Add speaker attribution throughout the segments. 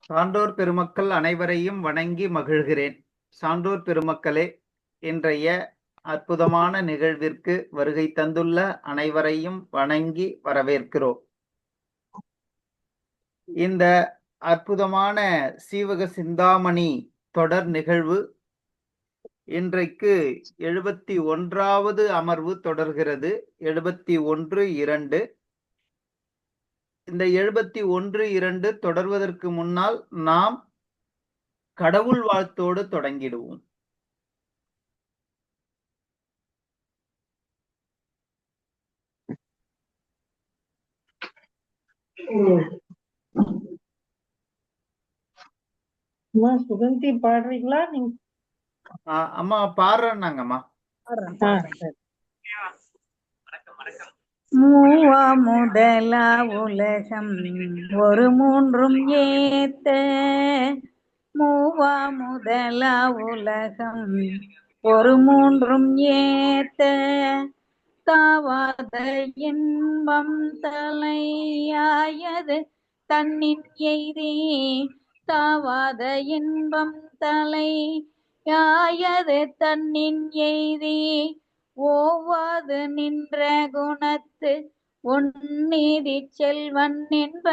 Speaker 1: சான்றோர் பெருமக்கள் அனைவரையும் வணங்கி மகிழ்கிறேன். சான்றோர் பெருமக்களே, இன்றைய அற்புதமான நிகழ்விற்கு வருகை தந்துள்ள அனைவரையும் வணங்கி வரவேற்கிறோம். இந்த அற்புதமான சீவக சிந்தாமணி தொடர் நிகழ்வு இன்றைக்கு 71வது அமர்வு தொடர்கிறது. 71(2). இந்த 71(2) தொடர்வதற்கு முன்னால் நாம் கடவுள் வாழ்த்தோடு தொடங்கிடுவோம்.
Speaker 2: சுகந்தி பாடுறீங்களா? நீங்க
Speaker 1: அம்மா பாடுறேன்னாங்கம்மா.
Speaker 3: மூவா முதலா உலகம் ஒரு மூன்றும் ஏத்த, மூவா முதலா உலகம் ஒரு மூன்றும் ஏத்த, தாவாத இன்பம் தலையாயது தன்னின் எய்தி, தாவாத இன்பம் தலையாயது தன்னின் எய்தி, ஓவாது நின்ற குணத்து ஒன்னீதி செல்வன் என்ப,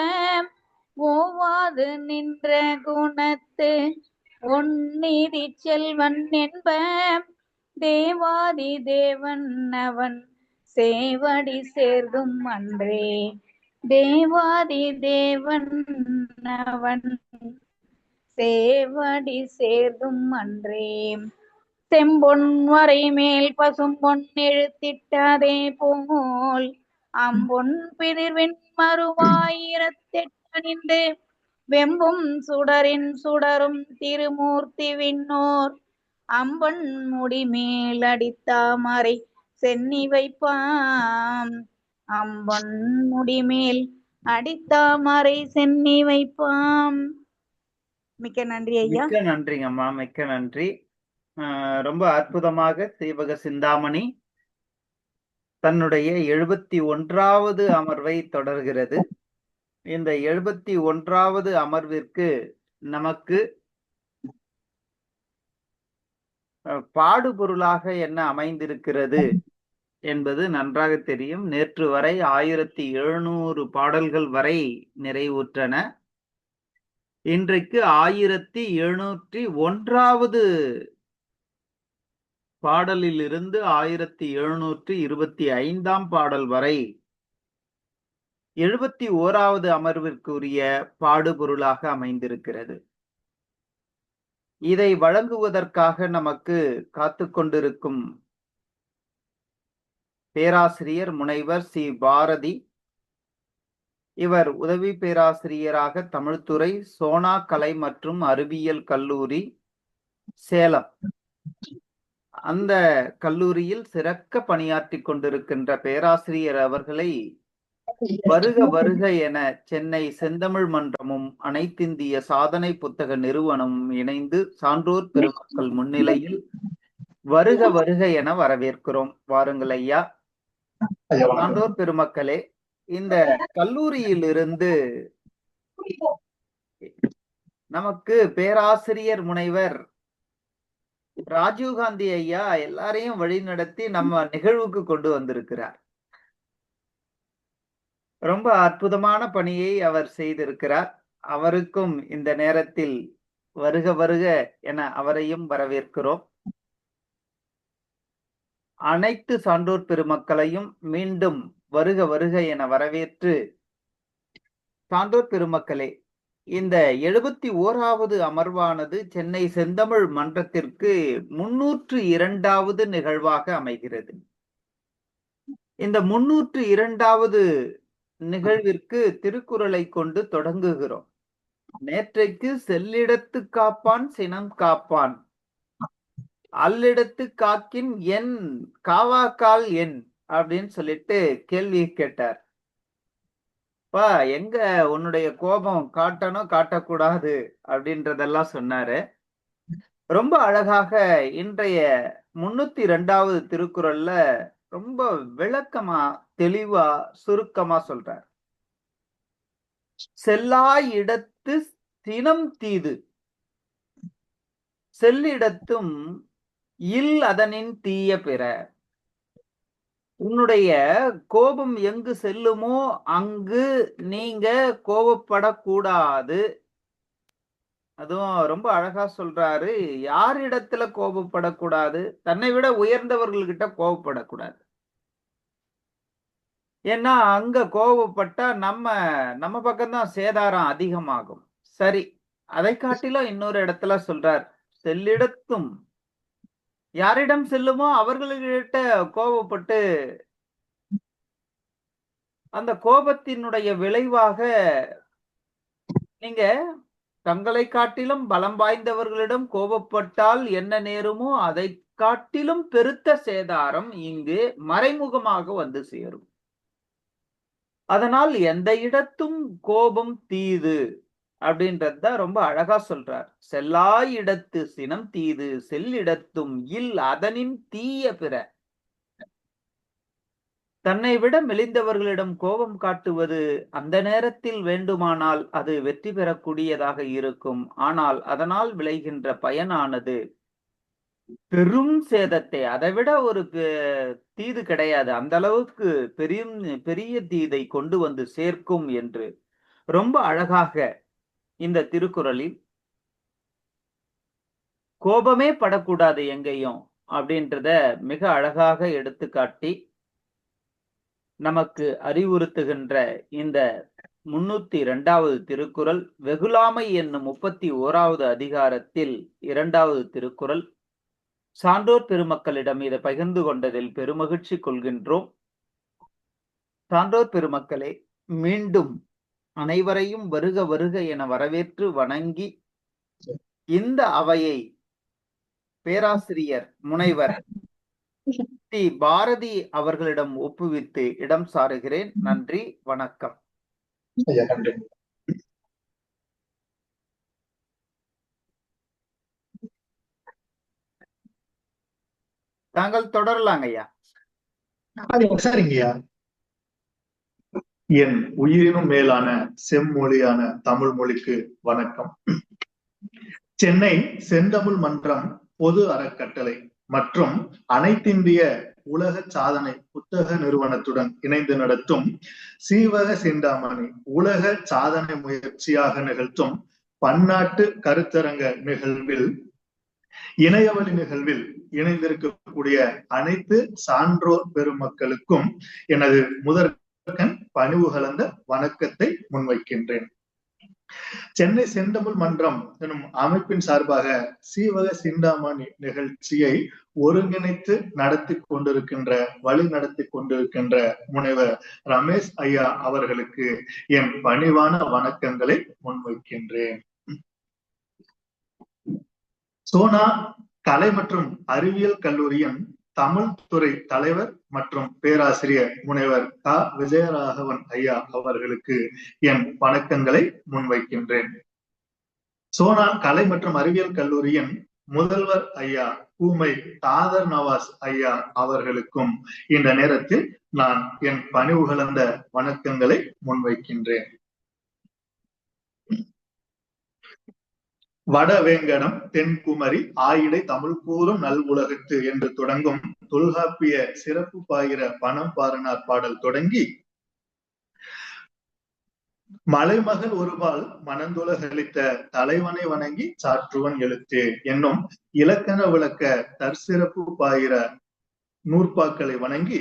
Speaker 3: ஓவாது நின்ற குணத்து ஒன்னீதி செல்வன் என்ப, தேவாதி தேவன் அவன் சேவடி சேர்தும் அன்றே, தேவாதி தேவன் அவன் சேவடி சேர்தும் அன்றே. செம்பொன் வரை மேல் பசும்பொன் எழுத்திட்டதே போல், அம்பொன் பிதிர்வின் மறுவாயிரத்தெட்டணிந்து, வெம்பும் சுடரின் சுடரும் திருமூர்த்தி விண்ணோர், அம்பன் முடிமேல் அடித்தாமரை சென்னி வைப்பாம், அம்பன் முடிமேல் அடித்தாமரை சென்னி வைப்பாம். மிக்க நன்றி ஐயா.
Speaker 1: மிக்க நன்றிங்கம்மா, மிக்க நன்றி. ரொம்ப அற்புதமாக சீவக சிந்தாமணி தன்னுடைய 71வது அமர்வை தொடர்கிறது. இந்த 71வது அமர்விற்கு நமக்கு பாடுபொருளாக என்ன அமைந்திருக்கிறது என்பது நன்றாக தெரியும். நேற்று வரை 1700 பாடல்கள் வரை நிறைவுற்றன. இன்றைக்கு 1701வது பாடலில் இருந்து 1725ஆம் பாடல் வரை 71வது அமர்விற்குரிய பாடுபொருளாக அமைந்திருக்கிறது. இதை வழங்குவதற்காக நமக்கு காத்து கொண்டிருக்கும் பேராசிரியர் முனைவர் சி. பாரதி. இவர் உதவி பேராசிரியராக தமிழ்துறை, சோனா கலை மற்றும் அறிவியல் கல்லூரி, சேலம், அந்த கல்லூரியில் சிறக்க பணியாற்றி கொண்டிருக்கின்ற பேராசிரியர் அவர்களை வருக வருக என சென்னை செந்தமிழ் மன்றமும் அனைத்திந்திய சாதனை புத்தக நிறுவனமும் இணைந்து சான்றோர் பெருமக்கள் முன்னிலையில் வருக வருக என வரவேற்கிறோம். வாருங்கள் ஐயா. சான்றோர் பெருமக்களே, இந்த கல்லூரியிலிருந்து நமக்கு பேராசிரியர் முனைவர் ராஜீவ்காந்தி ஐயா எல்லாரையும் வழிநடத்தி நம்ம நிகழ்வுக்கு கொண்டு வந்திருக்கிறார். ரொம்ப அற்புதமான பணியை அவர் செய்திருக்கிறார். அவருக்கும் இந்த நேரத்தில் வருக வருக என அவரையும் வரவேற்கிறோம். அனைத்து சான்றோர் பெருமக்களையும் மீண்டும் வருக வருக என வரவேற்று, சான்றோர் பெருமக்களே, இந்த 71வது அமர்வானது சென்னை செந்தமிழ் மன்றத்திற்கு 302வது நிகழ்வாக அமைகிறது. இந்த 302வது நிகழ்விற்கு திருக்குறளை கொண்டு தொடங்குகிறோம். நேற்றைக்கு செல்லிடத்து காப்பான் சினம் காப்பான், அல்லிடத்து காக்கின் என் காவாக்கால் என் அப்படின்னு சொல்லிட்டு கேள்வி கேட்டார். பா, எங்க உன்னுடைய கோபம் காட்டணும் காட்டக்கூடாது அப்படின்றதெல்லாம் சொன்னாரு. ரொம்ப அழகாக இன்றைய 302வது திருக்குறள்ல ரொம்ப விளக்கமா, தெளிவா, சுருக்கமா சொல்றார். செல்லா இடத்து சினம் தீது செல்லிடத்தும் இல் அதனின் தீய பிற. உன்னுடைய கோபம் எங்கு செல்லுமோ அங்கு நீங்க கோபப்படக்கூடாது. அதுவும் ரொம்ப அழகா சொல்றாரு. யாரிடத்துல கோபப்படக்கூடாது? தன்னை விட உயர்ந்தவர்கள்கிட்ட கோபப்படக்கூடாது. ஏன்னா அங்க கோபப்பட்டா நம்ம பக்கம்தான் சேதாரம் அதிகமாகும். சரி, அதை காட்டிலும் இன்னொரு இடத்துல சொல்றார், செல்லிடத்தும் யாரிடம் செல்லுமோ அவர்கள்கிட்ட கோபப்பட்டு அந்த கோபத்தினுடைய விளைவாக நீங்க தங்களை காட்டிலும் பலம் வாய்ந்தவர்களிடம் கோபப்பட்டால் என்ன நேருமோ அதை காட்டிலும் பெருத்த சேதாரம் இங்கு மறைமுகமாக வந்து சேரும். அதனால் எந்த இடத்தும் கோபம் தீது அப்படின்றதுதான் ரொம்ப அழகா சொல்றார். செல்லாய் இடத்து சினம் தீது செல்லிடத்தும் இல் அதனின் தீய பிற. தன்னை விட மெலிந்தவர்களிடம் கோபம் காட்டுவது அந்த நேரத்தில் வேண்டுமானால் அது வெற்றி பெறக்கூடியதாக இருக்கும். ஆனால் அதனால் விளைகின்ற பயனானது பெரும் சேதத்தை, அதை விட ஒரு தீது கிடையாது, அந்த அளவுக்கு பெரிய தீதை கொண்டு வந்து சேர்க்கும் என்று ரொம்ப அழகாக இந்த திருக்குறளில் கோபமே படக்கூடாது எங்கேயும் அப்படின்றத மிக அழகாக எடுத்துக்காட்டி நமக்கு அறிவுறுத்துகின்ற இந்த 302வது திருக்குறள் வெகுளாமை என்னும் 31வது அதிகாரத்தில் 2வது திருக்குறள். சான்றோர் பெருமக்களிடம் இதை பகிர்ந்து கொண்டதில் பெருமகிழ்ச்சி கொள்கின்றோம். சான்றோர் பெருமக்களே, மீண்டும் அனைவரையும் வருக வருக என வரவேற்று வணங்கி இந்த அவையை பேராசிரியர் முனைவர் டி. பாரதி அவர்களிடம் ஒப்புவித்து இடம் சாருகிறேன். நன்றி, வணக்கம். தாங்கள் தொடரலாங்க ஐயா.
Speaker 4: சரிங்கய்யா. என் உயிரினும் மேலான செம்மொழியான தமிழ் மொழிக்கு வணக்கம். சென்னை செந்தமிழ் மன்றம் பொது அறக்கட்டளை மற்றும் அனைத்திந்திய உலக சாதனை புத்தக நிறுவனத்துடன் இணைந்து நடத்தும் சீவக சிந்தாமணி உலக சாதனை முயற்சியாக நிகழ்த்தும் பன்னாட்டு கருத்தரங்க நிகழ்வில் இணையவழி நிகழ்வில் இணைந்திருக்கக்கூடிய அனைத்து சான்றோர் பெருமக்களுக்கும் எனது முதற்கண் பணிவு கலந்த வணக்கத்தை முன்வைக்கின்றேன். சென்னை செந்தமிழ் மன்றம் எனும் அமைப்பின் சார்பாக சீவக சிந்தாமணி நிகழ்ச்சியை ஒருங்கிணைத்து வழி நடத்தி கொண்டிருக்கின்ற முனைவர் ரமேஷ் ஐயா அவர்களுக்கு என் பணிவான வணக்கங்களை முன்வைக்கின்றேன். சோனா கலை மற்றும் அறிவியல் கல்லூரியின் தமிழ் துறை தலைவர் மற்றும் பேராசிரியர் முனைவர் க. விஜயராகவன் ஐயா அவர்களுக்கு என் வணக்கங்களை முன்வைக்கின்றேன். சோனா கலை மற்றும் அறிவியல் கல்லூரியின் முதல்வர் ஐயா ஊமை தாதர் நவாஸ் ஐயா அவர்களுக்கும் இந்த நேரத்தில் நான் என் பணிவு கலந்த வணக்கங்களை முன்வைக்கின்றேன். வடவேங்கடம் தென்குமரி ஆயிடை தமிழ் கூறும் நல் உலகத்து என்று தொடங்கும் தொல்காப்பிய சிறப்பு பாயிர பணம் பாரனார் பாடல் தொடங்கி மலைமகள் ஒருபால் மனந்துலகளித்த தலைவனை வணங்கி சாற்றுவன் எழுத்து என்னும் இலக்கண விளக்க தற்சிறப்பு பாயிர நூற்பாக்களை வணங்கி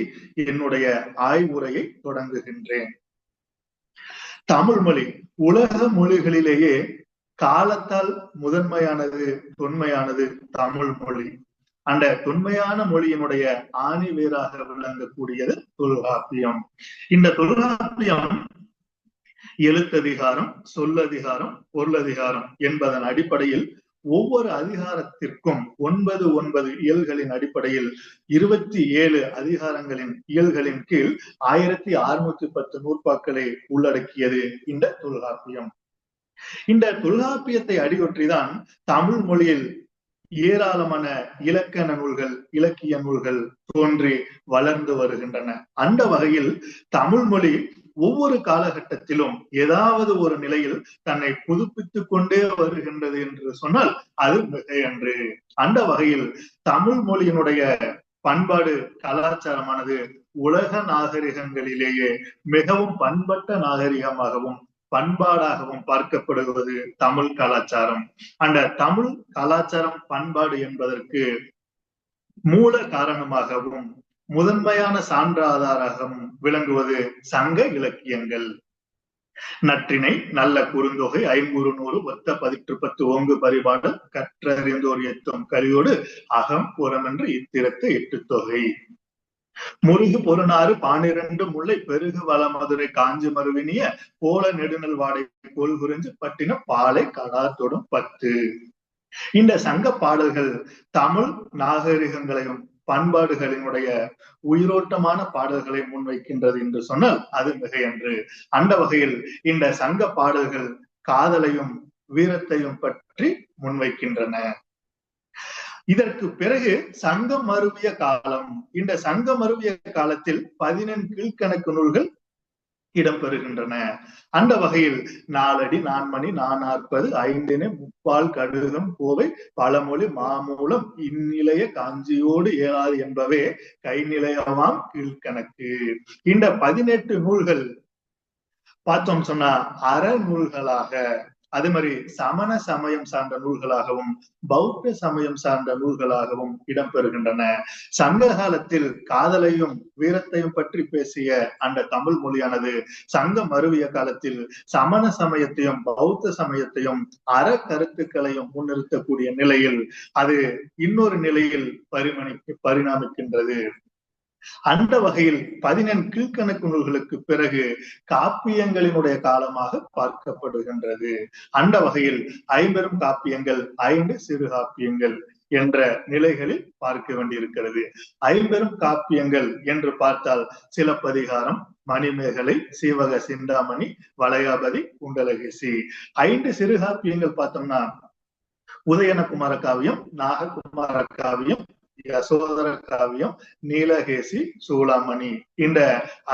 Speaker 4: என்னுடைய ஆய்வுரையை தொடங்குகின்றேன். தமிழ் மொழி உலக மொழிகளிலேயே காலத்தால் முதன்மையானது தொன்மையானது தமிழ் மொழி. அந்த தொன்மையான மொழியினுடைய ஆணி வேராக விளங்கக்கூடியது தொல்காப்பியம். இந்த தொல்காப்பியம் எழுத்ததிகாரம், சொல்லதிகாரம், பொருளதிகாரம் என்பதன் அடிப்படையில் ஒவ்வொரு அதிகாரத்திற்கும் 9 இயல்களின் அடிப்படையில் 27 அதிகாரங்களின் இயல்களின் கீழ் 1610 நூற்பாக்களை உள்ளடக்கியது இந்த தொல்காப்பியம். இந்த தொல்காப்பியத்தை அடியொற்றிதான் தமிழ் மொழியில் ஏராளமான இலக்கண நூல்கள், இலக்கிய நூல்கள் தோன்றி வளர்ந்து வருகின்றன. அந்த வகையில் தமிழ் மொழி ஒவ்வொரு காலகட்டத்திலும் ஏதாவது ஒரு நிலையில் தன்னை புதுப்பித்துக் கொண்டே வருகின்றது என்று சொன்னால் அது மிகையன்று. அந்த வகையில் தமிழ் மொழியினுடைய பண்பாடு கலாச்சாரமானது உலக நாகரிகங்களிலேயே மிகவும் பண்பட்ட நாகரிகமாகவும் பண்பாடாகவும் பார்க்கப்படுவது தமிழ் கலாச்சாரம். அந்த தமிழ் கலாச்சாரம் பண்பாடு என்பதற்கு மூல காரணமாகவும் முதன்மையான சான்றாதாரமாகவும் விளங்குவது சங்க இலக்கியங்கள். நற்றிணை, நல்ல குறுந்தொகை, ஐங்குறு நூறு, ஒத்த 10 ஓங்கு பரிபாடல், கற்றறிந்தோர் எத்தும் கலியோடு அகம் புறமென்று இத்திரத்து 8 தொகை. முருகு பொருநாறு 12 முல்லை பெருகு வளமதுரை காஞ்சி மருவினிய போல நெடுநல் வாடை கோல் குறிஞ்சு பட்டின பாலை கடாத்தொடும் 10. இந்த சங்க பாடல்கள் தமிழ் நாகரிகங்களையும் பண்பாடுகளினுடைய உயிரோட்டமான பாடல்களை முன்வைக்கின்றது என்று சொன்னால் அது மிகையன்று. அந்த வகையில் இந்த சங்க பாடல்கள் காதலையும் வீரத்தையும் பற்றி முன்வைக்கின்றன. இதற்கு பிறகு சங்கம் மருவிய காலம். இந்த சங்கம் மருவிய காலத்தில் 14 கீழ்கணக்கு நூல்கள் இடம்பெறுகின்றன. அந்த வகையில் 4 அடி 4 மணி 440 5 முப்பால் கடுகம் கோவை பழமொழி மாமூலம் இந்நிலைய காஞ்சியோடு ஏறாது என்பவே கைநிலையமாம் கீழ்கணக்கு. இந்த 18 நூல்கள் பார்த்தோம் சொன்னா அறநூல்களாக, அதே மாதிரி சமண சமயம் சார்ந்த நூல்களாகவும் பௌத்த சமயம் சார்ந்த நூல்களாகவும் இடம்பெறுகின்றன. சங்க காலத்தில் காதலையும் வீரத்தையும் பற்றி பேசிய அந்த தமிழ் மொழியானது சங்கம் மருவிய காலத்தில் சமண சமயத்தையும் பௌத்த சமயத்தையும் அற கருத்துக்களையும் முன்னிறுத்தக்கூடிய நிலையில் அது இன்னொரு நிலையில் பரிணாமிக்கின்றது. அந்த வகையில் 14 கீழ்கணக்கு நூல்களுக்கு பிறகு காப்பியங்களினுடைய காலமாக பார்க்கப்படுகின்றது. அந்த வகையில் 50 காப்பியங்கள் 5 சிறு காப்பியங்கள் என்ற நிலைகளில் பார்க்க வேண்டியிருக்கிறது. 50 காப்பியங்கள் என்று பார்த்தால் சிலப்பதிகாரம், மணிமேகலை, சீவக சிந்தாமணி, வளையாபதி, குண்டலகேசி. 5 சிறு காப்பியங்கள் பார்த்தோம்னா உதயனகுமார காவியம், நாககுமார காவியம், யசோதர காவியம், நீலகேசி, சூளாமணி. இந்த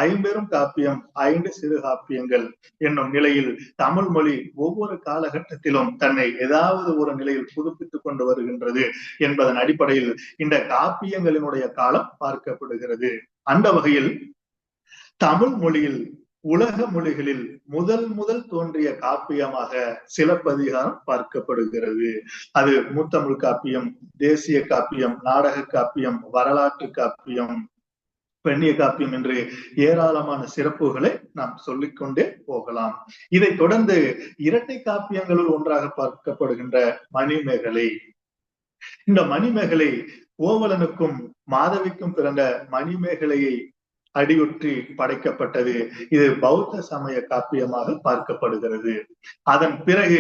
Speaker 4: 50 காப்பியம் 5 சிறு காப்பியங்கள் என்னும் நிலையில் தமிழ் மொழி ஒவ்வொரு காலகட்டத்திலும் தன்னை ஏதாவது ஒரு நிலையில் புதுப்பித்துக் கொண்டு வருகின்றது என்பதன் அடிப்படையில் இந்த காப்பியங்களினுடைய காலம் பார்க்கப்படுகிறது. அந்த வகையில் தமிழ் மொழியில் உலக மொழிகளில் முதல் தோன்றிய காப்பியமாக சிலப்பதிகாரம் பார்க்கப்படுகிறது. அது முத்தமிழ் காப்பியம், தேசிய காப்பியம், நாடக காப்பியம், வரலாற்று காப்பியம், பெண்ணிய காப்பியம் என்று ஏராளமான சிறப்புகளை நாம் சொல்லிக்கொண்டே போகலாம். இதை தொடர்ந்து இரட்டை காப்பியங்களுள் ஒன்றாக பார்க்கப்படுகின்ற மணிமேகலை. இந்த மணிமேகலை கோவலனுக்கும் மாதவிக்கும் பிறந்த மணிமேகலையை அடியொற்றி படைக்கப்பட்டது. இது பௌத்த சமய காப்பியமாக பார்க்கப்படுகிறது. அதன் பிறகு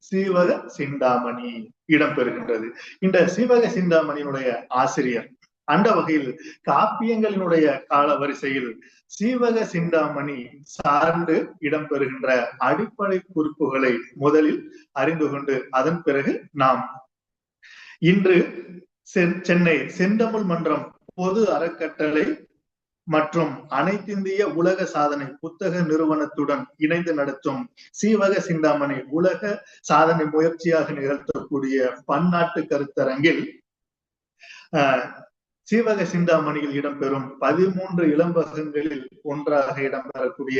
Speaker 4: சீவக சிந்தாமணி இடம்பெறுகின்றது. இந்த சீவக சிந்தாமணியினுடைய ஆசிரியர் அந்த வகையில் காப்பியங்களினுடைய கால வரிசையில் சீவக சிந்தாமணி சார்ந்து இடம்பெறுகின்ற அடிப்படை குறிப்புகளை முதலில் அறிந்து கொண்டு அதன் பிறகு நாம் இன்று சென்னை செந்தமிழ் மன்றம் பொது அறக்கட்டளை மற்றும் அனைத்திந்திய உலக சாதனை புத்தக நிறுவனத்துடன் இணைந்து நடத்தும் சீவக சிந்தாமணி உலக சாதனை முயற்சியாக நிகழ்த்தக்கூடிய பன்னாட்டு கருத்தரங்கில் சீவக சிந்தாமணியில் இடம்பெறும் 13 இளம்பகங்களில் ஒன்றாக இடம்பெறக்கூடிய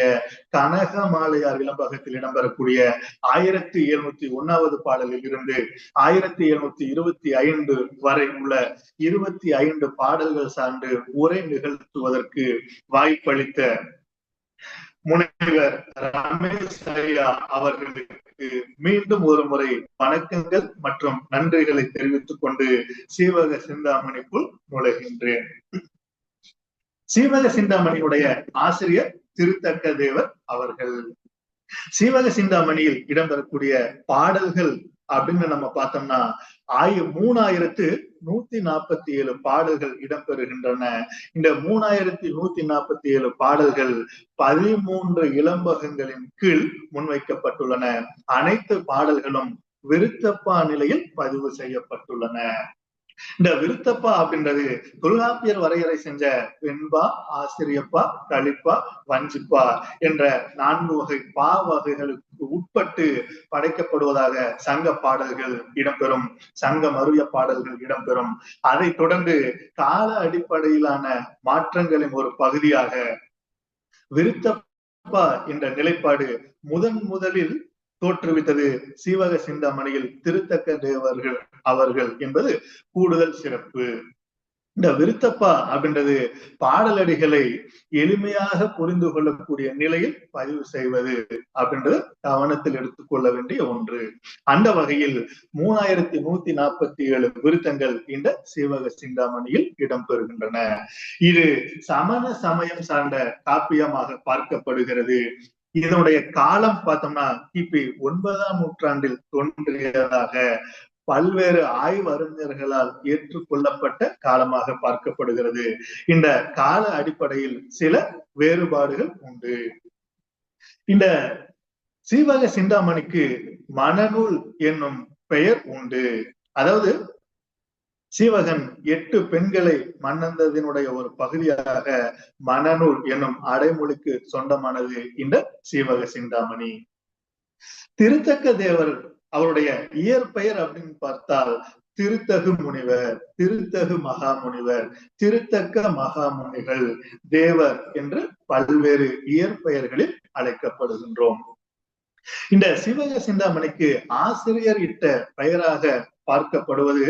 Speaker 4: கனகமாலையார் இளம்பகத்தில் இடம்பெறக்கூடிய 1701வது பாடலில் இருந்து 1725 வரை உள்ள 25 பாடல்கள் சார்ந்து உரை நிகழ்த்துவதற்கு வாய்ப்பளித்த முனைவர் ரமேஷ் ஐயா அவர்களுக்கு மீண்டும் ஒரு முறை வணக்கங்கள் மற்றும் நன்றிகளை தெரிவித்துக் கொண்டு சீவக சிந்தாமணிக்குள் நுழைகின்றேன். சீவக சிந்தாமணியுடைய ஆசிரியர் திருத்தக்க தேவர் அவர்கள். சீவக சிந்தாமணியில் இடம்பெறக்கூடிய பாடல்கள் அப்படின்னு நம்ம பார்த்தோம்னா 3147 பாடல்கள் இடம்பெறுகின்றன. இந்த 3147 பாடல்கள் 13 இளம்பகங்களின் கீழ் முன்வைக்கப்பட்டுள்ளன. அனைத்து பாடல்களும் விருத்தப்பா நிலையில் பதிவு செய்யப்பட்டுள்ளன. இந்த விருத்தப்பா அப்படின்றது தொல்காப்பியர் வரையறை செஞ்ச வெண்பா, ஆசிரியப்பா, களிப்பா, வஞ்சிப்பா என்ற 4 வகை பா வகைகளுக்கு உட்பட்டு படைக்கப்படுவதாக சங்க பாடல்கள் இடம்பெறும், சங்க மருவிய பாடல்கள் இடம்பெறும். அதை தொடர்ந்து கால அடிப்படையிலான மாற்றங்களின் ஒரு பகுதியாக விருத்தப்பா என்ற நிலைப்பாடு முதலில் தோற்றுவித்தது சீவக சிந்தாமணியில் திருத்தக்க தேவர்கள் அவர்கள் என்பது கூடுதல் சிறப்பு. இந்த விருத்தப்பா அப்படின்றது பாடலடிகளை எளிமையாக புரிந்து கொள்ளக்கூடிய நிலையில் பதிவு செய்வது அப்படின்றது கவனத்தில் எடுத்துக்கொள்ள வேண்டிய ஒன்று. அந்த வகையில் 3147 விருத்தங்கள் இந்த சீவக சிந்தாமணியில் இடம்பெறுகின்றன. இது சமண சமயம் சார்ந்த காப்பியமாக பார்க்கப்படுகிறது. இதனுடைய காலம் பார்த்தோம்னா கிபி 9ஆம் நூற்றாண்டில் தோன்றியதாக பல்வேறு ஆய்வறிஞர்களால் ஏற்றுக்கொள்ளப்பட்ட காலமாக பார்க்கப்படுகிறது. இந்த கால அடிப்படையில் சில வேறுபாடுகள் உண்டு. இந்த சீவக சிந்தாமணிக்கு மணநூல் என்னும் பெயர் உண்டு. அதாவது சீவகன் 8 பெண்களை மணந்ததினுடைய ஒரு பகுதியாக மணநூல் என்னும் அடைமொழிக்கு சொந்தமானது இந்த சீவக சிந்தாமணி. திருத்தக்க தேவர் அவருடைய இயற்பெயர் அப்படின்னு பார்த்தால் திருத்தகு முனிவர், திருத்தகு மகாமுனிவர், திருத்தக்க மகாமுனிகள், தேவர் என்று பல்வேறு இயற்பெயர்களில் அழைக்கப்படுகின்றோம். இந்த சீவக சிந்தாமணிக்கு ஆசிரியர் இட்ட பெயராக பார்க்கப்படுவது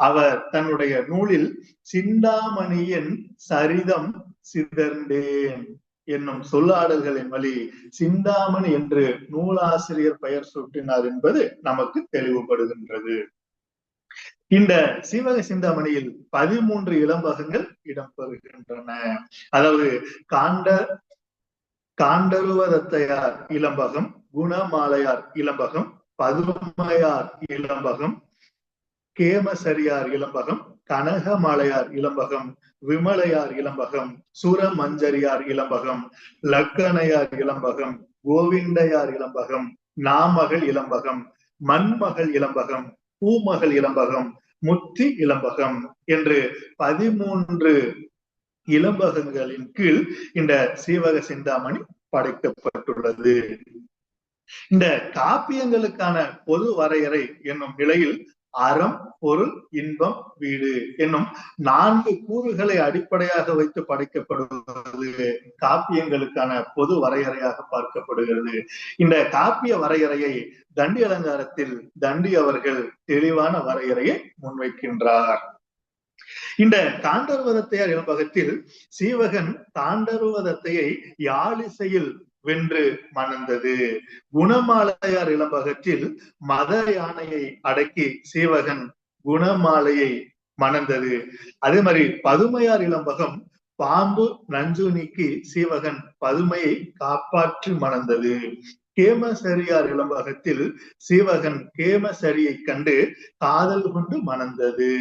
Speaker 4: அவர் தன்னுடைய நூலில் சிந்தாமணியின் சரிதம் சிதர்ந்தேன் என்னும் சொல்லாடல்களின் வழி சிந்தாமணி என்று நூலாசிரியர் பெயர் சூட்டினார் என்பது நமக்கு தெளிவுபடுகின்றது. இந்த சீவக சிந்தாமணியில் 13 இளம்பகங்கள் இடம்பெறுகின்றன. அதாவது காண்டருவதத்தையார் இளம்பகம், குணமாலையார் இளம்பகம், பதுமையார் இளம்பகம், கேமசரியார் இளம்பகம், கனகமாலையார் இளம்பகம், விமலையார் இளம்பகம், சுரமஞ்சரியார் இளம்பகம், லக்கணையார் இளம்பகம், கோவிண்டையார் இளம்பகம், நாமகள் இளம்பகம், மண்மகள் இளம்பகம், பூமகள் இளம்பகம், முத்தி இளம்பகம் என்று 13 இளம்பகங்களின் கீழ் இந்த சீவக சிந்தாமணி படைக்கப்பட்டுள்ளது. இந்த காப்பியங்களுக்கான பொது வரையறை என்னும் நிலையில் அறம், பொருள், இன்பம், வீடு என்னும் 4 கூறுகளை அடிப்படையாக வைத்து படைக்கப்படுவது காப்பியங்களுக்கான பொது வரையறையாக பார்க்கப்படுகிறது. இந்த காப்பிய வரையறையை தண்டி அலங்காரத்தில் தண்டி அவர்கள் தெளிவான வரையறையை முன்வைக்கின்றார். இந்த காண்டருவதத்தையார் இளம்பகத்தில் சீவகன் காண்டருவதத்தையை யாழிசையில் வென்று மணந்தது. குணமாலையார் இளம்பகத்தில் மத யானையை அடக்கி சீவகன் குணமாலையை மணந்தது. அதே மாதிரி பதுமையார் இளம்பகம் பாம்பு நஞ்சு நீக்கி சீவகன் பதுமையை காப்பாற்றி மணந்தது. கேமசரியார் இளம்பகத்தில் சீவகன் கேமசரியை கண்டு காதல் கொண்டு மணந்தது.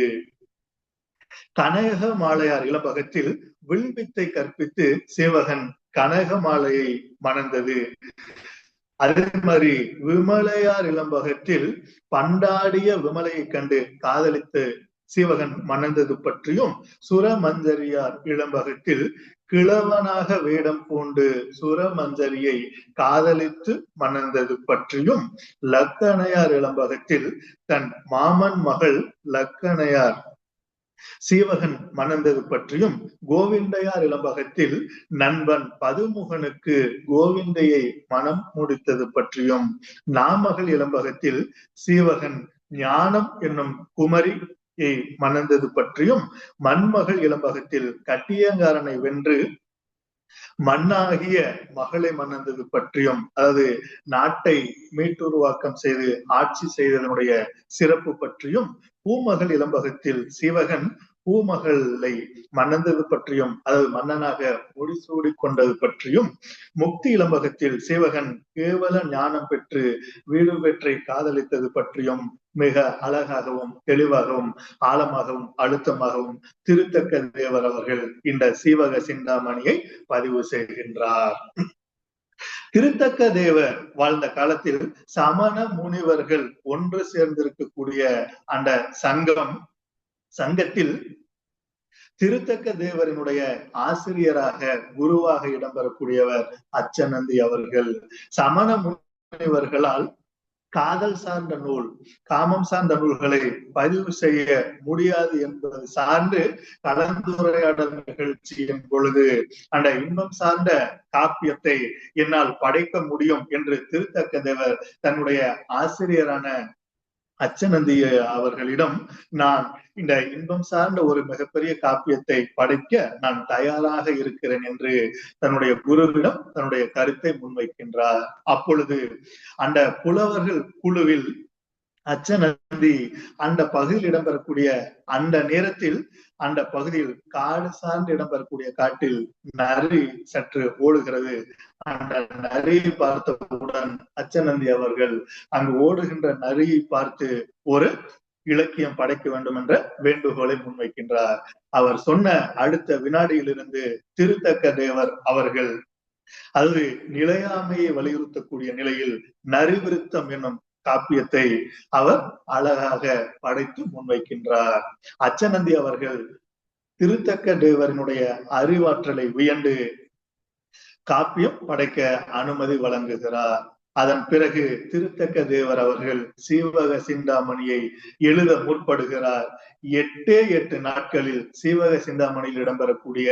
Speaker 4: கனகமாலையார் இளம்பகத்தில் வில்வித்தை கற்பித்து சீவகன் கனகமாலையை மணந்தது. அதே மாதிரி விமலையார் இளம்பகத்தில் பண்டாடிய விமலையை கண்டு காதலித்து சீவகன் மணந்தது பற்றியும், சுரமஞ்சரியார் இளம்பகத்தில் கிழவனாக வேடம் பூண்டு சுரமஞ்சரியை காதலித்து மணந்தது பற்றியும், லக்கணையார் இளம்பகத்தில் தன் மாமன் மகள் லக்கணையார் சீவகன் மணந்தது பற்றியும், கோவிண்டையார் இளம்பகத்தில் நண்பன் பதுமுகனுக்கு கோவிந்தையை மனம் முடித்தது பற்றியும், நாமகள் இளம்பகத்தில் சீவகன் ஞானம் என்னும் குமரியை மணந்தது பற்றியும், மண்மகள் இளம்பகத்தில் கட்டியங்காரனை வென்று மண்ணாகிய மகளை மணந்தது பற்றியும், அதாவது நாட்டை மீட்டுருவாக்கம் செய்து ஆட்சி செய்ததனுடைய சிறப்பு பற்றியும், பூமகள் இளம்பகத்தில் சீவகன் பூமகளை மணந்தது பற்றியும், அதாவது மன்னனாக முடிசூடி கொண்டது பற்றியும், முக்தி இளம்பகத்தில் சீவகன் கேவல ஞானம் பெற்று வீடு பெற்றை காதலித்தது பற்றியும் மிக அழகாகவும் தெளிவாகவும் ஆழமாகவும் அழுத்தமாகவும் திருத்தக்க தேவர் அவர்கள் இந்த சீவக சிந்தாமணியை பதிவு செய்கின்றார். திருத்தக்க தேவர் வாழ்ந்த காலத்தில் சமண முனிவர்கள் ஒன்று சேர்ந்திருக்கக்கூடிய அந்த சங்கம் சங்கத்தில் திருத்தக்க தேவரினுடைய ஆசிரியராக குருவாக இடம்பெறக்கூடியவர் அச்சநந்தி அவர்கள். சமண முனிவர்களால் காதல் சார்ந்த நூல், காமம் சார்ந்த நூல்களை பதிவு செய்ய முடியாது என்பது சார்ந்து கலந்துரையாடல் நிகழ்ச்சியின் பொழுது அந்த இன்பம் சார்ந்த காப்பியத்தை என்னால் படைக்க முடியும் என்று திருத்தக்க தேவர் தன்னுடைய ஆசிரியரான அச்சநந்தி அவர்களிடம் நான் இந்த இன்பம் சார்ந்த ஒரு மிகப்பெரிய காப்பியத்தை படைக்க நான் தயாராக இருக்கிறேன் என்று தன்னுடைய குருவிடம் தன்னுடைய கருத்தை முன்வைக்கின்றார். அப்பொழுது அந்த புலவர்கள் குழுவில் அச்சநந்தி அந்த பகுதியில் இடம்பெறக்கூடிய அந்த நேரத்தில் அந்த பகுதியில் காடு சார்ந்து இடம்பெறக்கூடிய காட்டில் நரி சற்று ஓடுகிறது. அந்த நரியை பார்த்தவுடன் அச்சநந்தி அவர்கள் அங்கு ஓடுகின்ற நரியை பார்த்து ஒரு இலக்கியம் படைக்க வேண்டும் என்ற வேண்டுகோளை முன்வைக்கின்றார். அவர் சொன்ன அடுத்த வினாடியிலிருந்து திருத்தக்க தேவர் அவர்கள் அது நிலையாமையை வலியுறுத்தக்கூடிய நிலையில் நரிவிருத்தம் என்னும் காப்பியத்தை அவர் அழகாக படைத்து முன்வைக்கின்றார். அச்சநந்தி அவர்கள் திருத்தக்க தேவரினுடைய அறிவாற்றலை வியந்து காப்பியம் படைக்க அனுமதி வழங்குகிறார். அதன் பிறகு திருத்தக்க தேவர் அவர்கள் சீவக சிந்தாமணியை எழுத முற்படுகிறார். 8 நாட்களில் சீவக சிந்தாமணியில் இடம்பெறக்கூடிய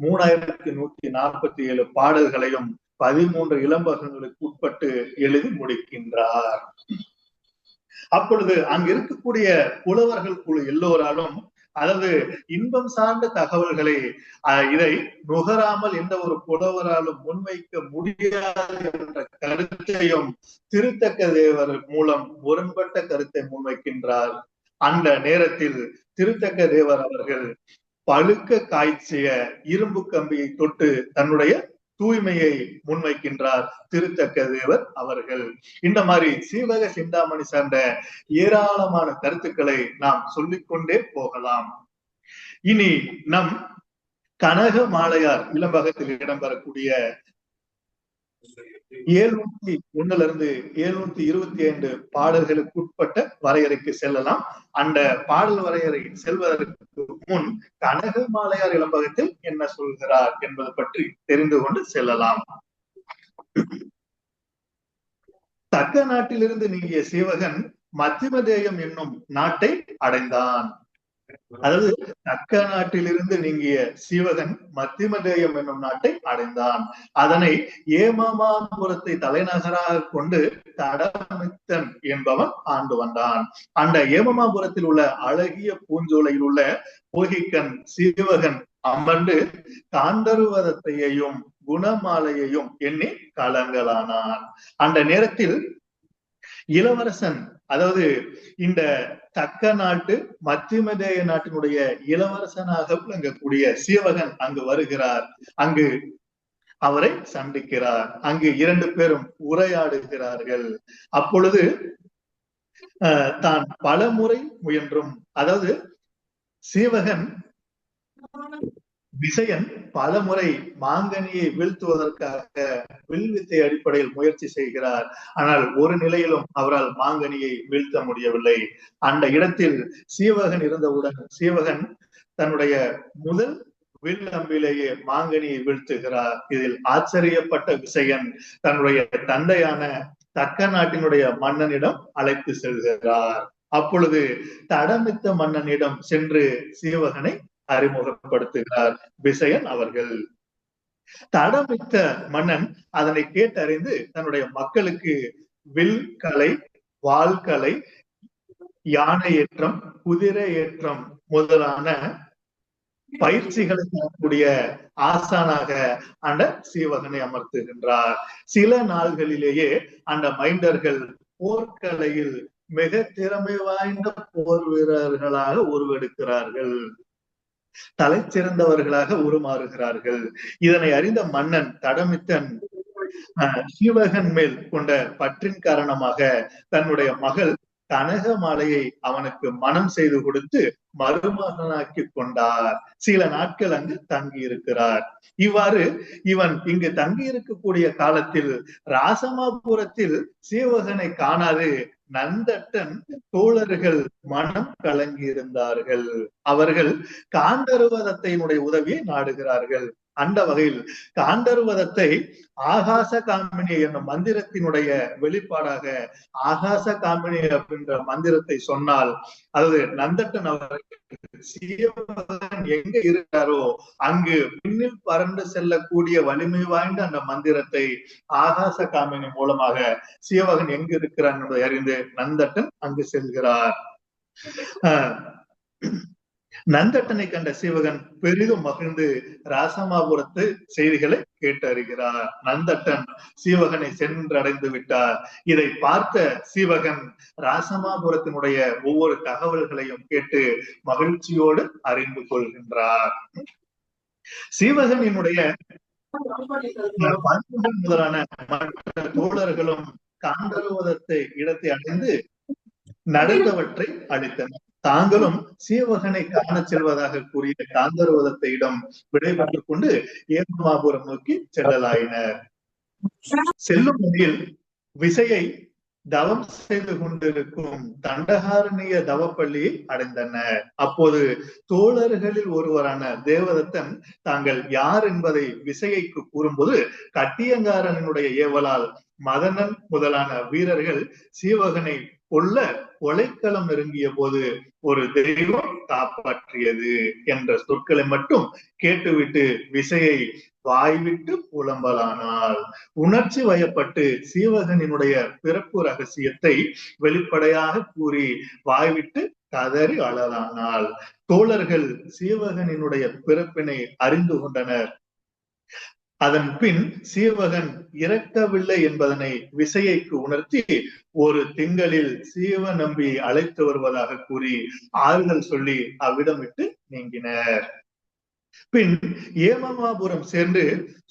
Speaker 4: 3147 பாடல்களையும் 13 இளம்பகங்களுக்கு உட்பட்டு எழுதி முடிக்கின்றார். அப்பொழுது அங்கு இருக்கக்கூடிய புலவர்கள் குழு எல்லோராலும், அதாவது இன்பம் சார்ந்த தகவல்களை இதை நுகராமல் எந்த ஒரு புலவராலும் முன்வைக்க முடியாது என்ற கருத்தையும் திருத்தக்க தேவர் மூலம் முரண்பட்ட கருத்தை முன்வைக்கின்றார். அந்த நேரத்தில் திருத்தக்க தேவர் அவர்கள் பழுக்க காய்ச்சிய இரும்பு கம்பியை தொட்டு தன்னுடைய தூய்மையை முன்வைக்கின்றார் திருத்தக்க தேவர் அவர்கள். இந்த மாதிரி சீவக சிந்தாமணி சார்ந்த ஏராளமான கருத்துக்களை நாம் சொல்லிக்கொண்டே போகலாம். இனி நம் கனக மாலையார் இளம்பகத்தில் இடம்பெறக்கூடிய 701 725 பாடல்களுக்கு உட்பட்ட வரையறைக்கு செல்லலாம். அந்த பாடல் வரையறை செல்வதற்கு முன் கனக மாலையார் இளம்பகத்தில் என்ன சொல்கிறார் என்பது பற்றி தெரிந்து கொண்டு செல்லலாம். தக்க நாட்டிலிருந்து நீங்கிய சீவகன் மத்திமதேயம் என்னும் நாட்டை அடைந்தான். அதாவது தக்க நாட்டிலிருந்து நீங்கிய சீவகன் மத்திமதேயம் என்னும் நாட்டை அடைந்தான். அதனை ஏமாமாபுரத்தை தலைநகராக கொண்டு தடமித்தன் என்பவன் ஆண்டு வந்தான். அந்த ஏமாமாபுரத்தில் உள்ள அழகிய பூஞ்சோலையில் உள்ள போகிக்கன் சீவகன் அமர்ந்து காந்தருவதத்தையையும் குணமாலையையும் எண்ணி கலங்கலானான். அந்த நேரத்தில் இளவரசன், அதாவது இந்த தக்க நாட்டு மத்திமதேய நாட்டினுடைய இளவரசனாக விளங்கக்கூடிய சீவகன் அங்கு வருகிறார். அங்கு அவரை சந்திக்கிறார். அங்கு 2 பேரும் உரையாடுகிறார்கள். அப்பொழுது தான் பலமுறை முயன்றும், அதாவது சீவகன் விசயன் பலமுறை மாங்கனியை வீழ்த்துவதற்காக வில்வித்தை அடிப்படையில் முயற்சி செய்கிறார். ஆனால் ஒரு நிலையிலும் அவரால் மாங்கனியை வீழ்த்த முடியவில்லை. அந்த இடத்தில் சீவகன் இருந்தவுடன் சீவகன் தன்னுடைய முதல் வில் அம்பிலேயே மாங்கனியை வீழ்த்துகிறார். இதில் ஆச்சரியப்பட்ட விசயன் தன்னுடைய தந்தையான தக்க நாட்டினுடைய மன்னனிடம் அழைத்து செல்கிறார். அப்பொழுது தடமித்த மன்னனிடம் சென்று சீவகனை அறிமுகப்படுத்துகிறார் விசயன் அவர்கள். தடமித்த மன்னன் அதனை கேட்டறிந்து தன்னுடைய மக்களுக்கு வில் கலை, வாள்கலை, யானை ஏற்றம், குதிரை ஏற்றம் முதலான பயிற்சிகளை தரக்கூடிய ஆசானாக அந்த சீவகனை அமர்த்துகின்றார். சில நாள்களிலேயே அந்த மைண்டர்கள் போர்க்கலையில் மிக திறமை வாய்ந்த போர் வீரர்களாக உருவெடுக்கிறார்கள், தலை சிறந்தவர்களாக உருமாறுகிறார்கள். இதனை அறிந்த மன்னன் தடமித்தன் சீவகன் மேல் கொண்ட பற்றின் காரணமாக தன்னுடைய மகள் கனக மாலையை அவனுக்கு மனம் செய்து கொடுத்து மருமகனாக்கி கொண்டார். சில நாட்கள் அங்கு தங்கி இருக்கிறார். இவ்வாறு இவன் இங்கு தங்கி இருக்கக்கூடிய காலத்தில் ராசமாபுரத்தில் சீவகனை காணாது நந்தட்டன் தோழர்கள் மனம் கலங்கியிருந்தார்கள். அவர்கள் காண்டருவதத்தையினுடைய உதவியை நாடுகிறார்கள். அந்த வகையில் காண்டருவதத்தை ஆகாச காமினி என்னும் மந்திரத்தினுடைய வெளிப்பாடாக ஆகாச காமினி அப்படின்ற மந்திரத்தை சொன்னால், அது நந்தட்டன் அவர்கள் சிவபகவான் எங்க இருக்கிறாரோ அங்கு விண்ணில் பறந்து செல்லக்கூடிய வலிமை வாய்ந்த அந்த மந்திரத்தை ஆகாச காமினி மூலமாக சிவபகன் எங்க இருக்கிறார் என்பதை அறிந்து நந்தட்டன் அங்கு செல்கிறார். நந்தட்டனை கண்ட சிவகன் பெரிதும் மகிழ்ந்து ராசமாபுரத்து செய்திகளை கேட்டறிகிறார். நந்தட்டன் சீவகனை சென்றடைந்து விட்டார். இதை பார்த்த சீவகன் ராசமாபுரத்தினுடைய ஒவ்வொரு தகவல்களையும் கேட்டு மகிழ்ச்சியோடு அறிந்து கொள்கின்றார். சீவகனினுடைய முதலான மற்ற தோழர்களும் காண்டருவதத்தை இடத்தை அடைந்து நடந்தவற்றை அளித்தனர். தாங்களும் சீவகனை காண செல்வதாக கூறிய காந்தருவதத்தையிடம் விடைபெற்றுக் கொண்டு ஏமாபுரம் நோக்கி செல்லலாயினர். செல்லும் வழியில் விசையை தவம் செய்து கொண்டிருக்கும் தண்டகாரணிய தவப்பள்ளியை அடைந்தனர். அப்போது தோழர்களில் ஒருவரான தேவதத்தன் தாங்கள் யார் என்பதை விசையைக்கு கூறும்போது கட்டியங்காரனுடைய ஏவலால் மதனன் முதலான வீரர்கள் சீவகனை கொல்ல கொலைக்களம் நெருங்கிய போது ஒரு தெய்வம் காப்பாற்றியது என்ற சொற்களை மட்டும் கேட்டுவிட்டு விசையை வாய்விட்டு புலம்பலானாள். உணர்ச்சி வயப்பட்டு சீவகனினுடைய பிறப்பு ரகசியத்தை வெளிப்படையாக கூறி வாய்விட்டு கதறி அழலானாள். தோழர்கள் சீவகனினுடைய பிறப்பினை அறிந்து கொண்டனர். அதன் பின் சீவகன் இறக்கவில்லை என்பதனை விசையைக்கு உணர்த்தி ஒரு திங்களில் சீவ நம்பி அழைத்து வருவதாக கூறி ஆறுதல் சொல்லி அவ்விடம் விட்டு நீங்கினர். பின் ஏமமாபுரம் சேர்ந்து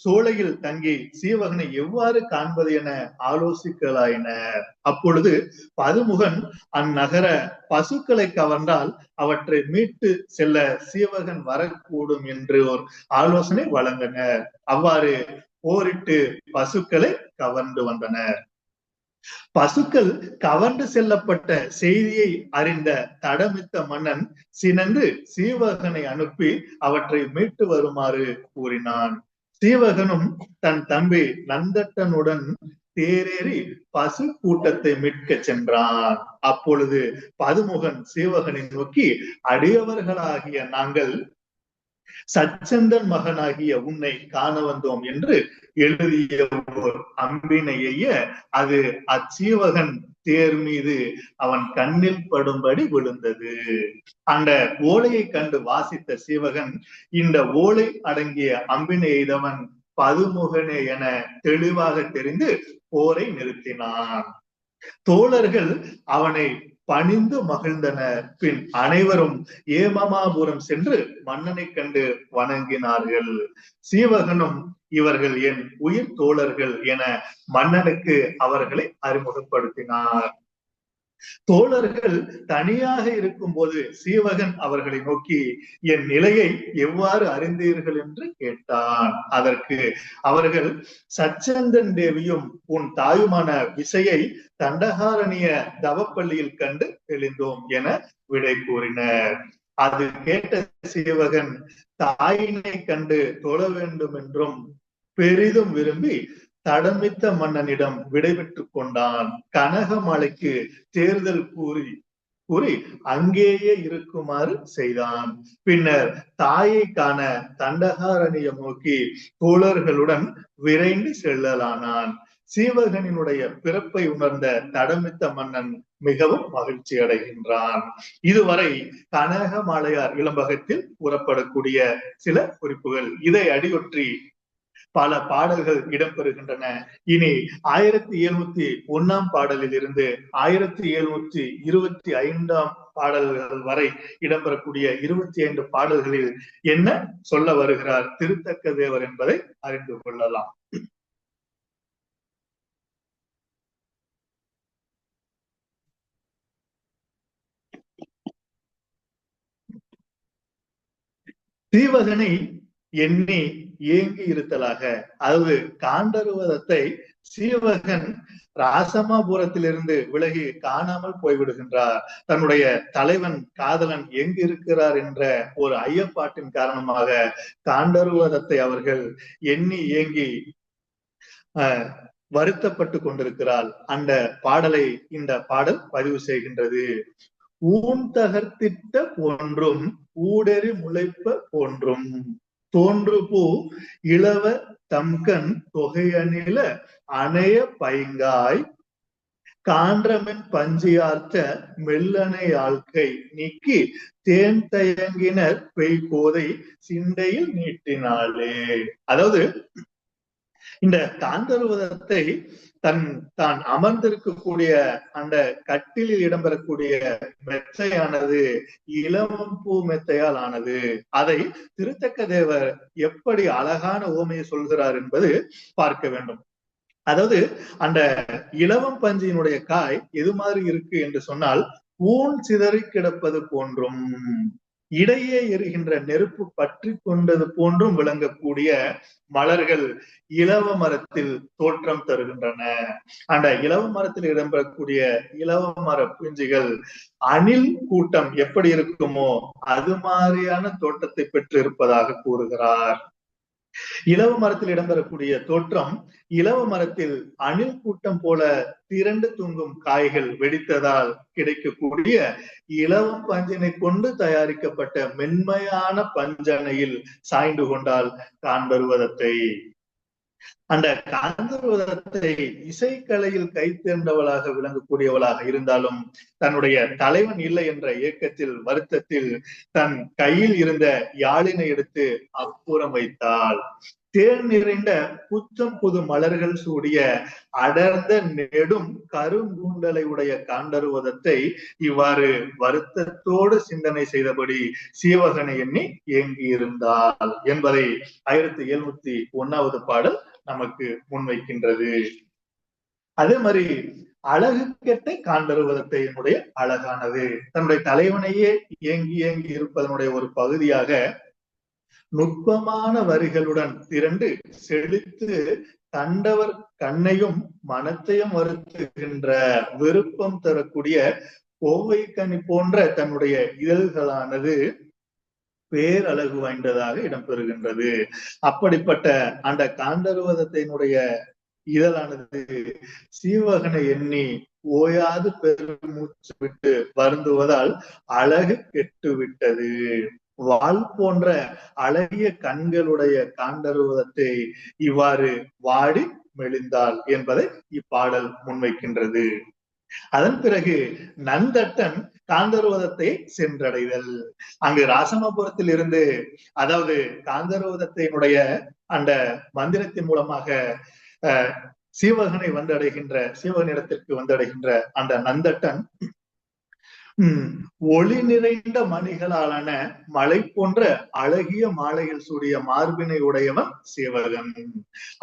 Speaker 4: சோலையில் தங்கி சீவகனை எவ்வாறு காண்பது என ஆலோசிக்கலாயினர். அப்பொழுது பதுமுகன் அந்நகர பசுக்களை கவர்ந்தால் அவற்றை மீட்டு செல்ல சீவகன் வரக்கூடும் என்று ஒரு ஆலோசனை வழங்கினர். அவ்வாறு போரிட்டு பசுக்களை கவர்ந்து வந்தனர். பசுக்கள் கவர்ந்து செல்லப்பட்ட செய்தியை அறிந்த தடமித்த மன்னன் சினந்து சீவகனை அனுப்பி அவற்றை மீட்டு வருமாறு கூறினான். சீவகனும் தன் தம்பி நந்தட்டனுடன் தேரேறி பசு கூட்டத்தை மீட்க சென்றான். அப்பொழுது பதுமுகன் சீவகனை நோக்கி, அடியவர்களாகிய நாங்கள் சச்சந்தன் மகனாகிய உன்னை காண வந்தோம் என்று எழுதிய ஒரு அம்பினைய அது அச்சீவகன் தேர் மீது அவன் கண்ணில் படும்படி விழுந்தது. அந்த ஓலையை கண்டு வாசித்த சீவகன் இந்த ஓலை அடங்கிய அம்பினை எய்தவன் பதுமுகனே என தெளிவாக தெரிந்து போரை நிறுத்தினான். தோழர்கள் அவனை பணிந்து மகிழ்ந்தனர். பின் அனைவரும் ஏமமாபுரம் சென்று மன்னனை கண்டு வணங்கினார்கள். சீவகனும் இவர்கள் என் உயிர் தோழர்கள் என மன்னனுக்கு அவர்களை அறிமுகப்படுத்தினார். தோழர்கள் தனியாக இருக்கும் போது சீவகன் அவர்களை நோக்கி என் நிலையை எவ்வாறு அறிந்தீர்கள் என்று கேட்டான். அதற்கு அவர்கள் சச்சந்தன் தேவியும் உன் தாயுமான விசையை தண்டகாரணிய தவப்பள்ளியில் கண்டு தெளிந்தோம் என விடை கூறினர். அது கேட்ட சீவகன் தாயினை கண்டு தொழ வேண்டும் என்றும் பெரிதும் விரும்பி தடமித்த மன்னனிடம் விடைபெற்றுக் கொண்டான். கனகமலைக்கு தேர்தல் கூறி அங்கேயே இருக்குமாறு செய்தான். பின்னர் தாயை காண தண்டகாரணியம் நோக்கி தோழர்களுடன் விரைந்து செல்லலானான். சீவகனினுடைய பிறப்பை உணர்ந்த தடமித்த மன்னன் மிகவும் மகிழ்ச்சி அடைகின்றான். இதுவரை கனகமாலையார் இளம்பகத்தில் கூறப்படக்கூடிய சில குறிப்புகள். இதை அடியொற்றி பல பாடல்கள் இடம்பெறுகின்றன. இனி 1701 பாடலில் இருந்து 1725 பாடல்கள் வரை இடம்பெறக்கூடிய 25 பாடல்களில் என்ன சொல்ல வருகிறார் திருத்தக்க தேவர் என்பதை அறிந்து கொள்ளலாம். சீவகனை எண்ணி ஏங்கி இருத்தலாக. அதாவது காண்டருவதத்தை சீவகன் ராசமாபுரத்திலிருந்து விலகி காணாமல் போய்விடுகின்றார். தன்னுடைய தலைவன் காதலன் எங்கு இருக்கிறார் என்ற ஒரு ஐயப்பாட்டின் காரணமாக காண்டருவதத்தை அவர்கள் எண்ணி ஏங்கி வருத்தப்பட்டு கொண்டிருக்கிறாள். அந்த பாடலை இந்த பாடல் பதிவு செய்கின்றது. ஊன் தகர்த்திட்ட போன்றும் ஊடெறி முளைப்ப போன்றும் தோன்று பூ இளவ தம்கண் தொகையணில அணைய பைங்காய் கான்றமென் பஞ்சியார்த்த மெல்லனை ஆழ்க்கை நீக்கி தேன் தயங்கினர் பெய்கோதை சிந்தையில் நீட்டினாளே. அதாவது இந்த காந்தருவதத்தை தான் அமர்ந்திருக்கக்கூடிய அந்த கட்டிலில் இடம்பெறக்கூடிய மெத்தையானது இளம் பூ மெத்தையால் ஆனது. அதை திருத்தக்க தேவர் எப்படி அழகான ஓமையை சொல்கிறார் என்பது பார்க்க வேண்டும். அதாவது அந்த இலவம் பஞ்சியினுடைய காய் எது மாதிரி இருக்கு என்று சொன்னால் ஊன் சிதறி கிடப்பது போன்றும் இடையே எரிகின்ற நெருப்பு பற்றி கொண்டது போன்றும் விளங்கக்கூடிய மலர்கள் இலவ மரத்தில் தோற்றம் தருகின்றன. அந்த இலவ மரத்தில் இடம்பெறக்கூடிய இலவ மர பிஞ்சுகள் அணில் கூட்டம் எப்படி இருக்குமோ அது மாதிரியான தோற்றத்தை பெற்று இருப்பதாக கூறுகிறார். இலவ மரத்தில் இடம்பெறக்கூடிய தோற்றம் இலவ மரத்தில் அணில் கூட்டம் போல திரண்டு தூங்கும் காய்கள் வெடித்ததால் கிடைக்கக்கூடிய இலவம் பஞ்சினை கொண்டு தயாரிக்கப்பட்ட மென்மையான பஞ்சனையில் சாய்ந்து கொண்டால் காண்பருவதத்தை. அந்த காந்தருவதத்தை இசைக்கலையில் கை தேர்ந்தவளாக விளங்கக்கூடியவளாக இருந்தாலும் தன்னுடைய தலைவன் இல்லை என்ற ஏக்கத்தில் வருத்தத்தில் தன் கையில் இருந்த யாழினை எடுத்து அப்புறம் வைத்தாள். தேன் நிறைந்த புத்தம் புது மலர்கள் சூடிய அடர்ந்த நெடும் கருங்கூண்டலை உடைய காண்டருவதத்தை இவ்வாறு வருத்தத்தோடு சிந்தனை செய்தபடி சீவகனை எண்ணி ஏங்கி இருந்தாள் என்பதை 1701 பாடல் நமக்கு முன்வைக்கின்றது. அதே மாதிரி அழகு கெட்ட காண்டருவதத்தையினுடைய அழகானது தன்னுடைய தலைவனையே ஏங்கி ஏங்கி இருப்பதனுடைய ஒரு பகுதியாக நுட்பமான வரிகளுடன் திரண்டு செழித்து கண்டவர் கண்ணையும் மனத்தையும் வருத்துகின்ற விருப்பம் தரக்கூடிய கோவை கனி போன்ற தன்னுடைய இதழ்களானது பேரழகு வாய்ந்ததாக இடம்பெறுகின்றது. அப்படிப்பட்ட அந்த காண்டருவதத்தினுடைய இதழானது சீவகனை எண்ணி ஓயாது பெருமூச்சு விட்டு வருந்துவதால் அழகு கெட்டு விட்டது. வாள் போன்ற அழகிய கண்களுடைய காண்டருவதத்தை இவ்வாறு வாடி மெலிந்தாள் என்பதை இப்பாடல் முன்வைக்கின்றது. அதன் பிறகு நந்தட்டன் காந்தருவதத்தை சென்றடைதல். அங்கு ராசமாபுரத்தில் இருந்து, அதாவது காந்தருவதத்தினுடைய அந்த மந்திரத்தின் மூலமாக சீவகனை சீவகனிடத்திற்கு வந்தடைகின்ற அந்த நந்தட்டன் ஒளி நிறைந்த மணிகளாலான மலை போன்ற அழகிய மாலைகள் சூடிய மார்பினை உடையவன் சீவகன்.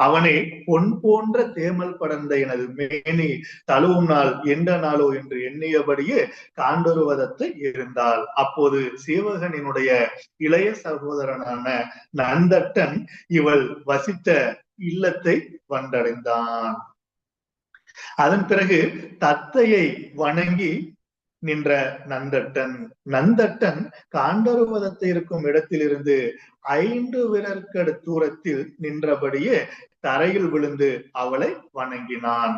Speaker 4: அவனை பொன் போன்ற தேமல் படர்ந்த எனது மேனி தழுவும் நாள் எந்த நாளோ என்று எண்ணியபடியே காண்டருவதத்தை இருந்தாள். அப்போது சீவகனினுடைய இளைய சகோதரனான நந்தட்டன் இவள் வசித்த இல்லத்தை வந்தடைந்தான். அதன் பிறகு தத்தையை வணங்கி நின்ற நந்தட்டன் காண்டருவதத்தை இருக்கும் இடத்திலிருந்து 5 விரற்கடு தூரத்தில் நின்றபடியே தரையில் விழுந்து அவளை வணங்கினான்.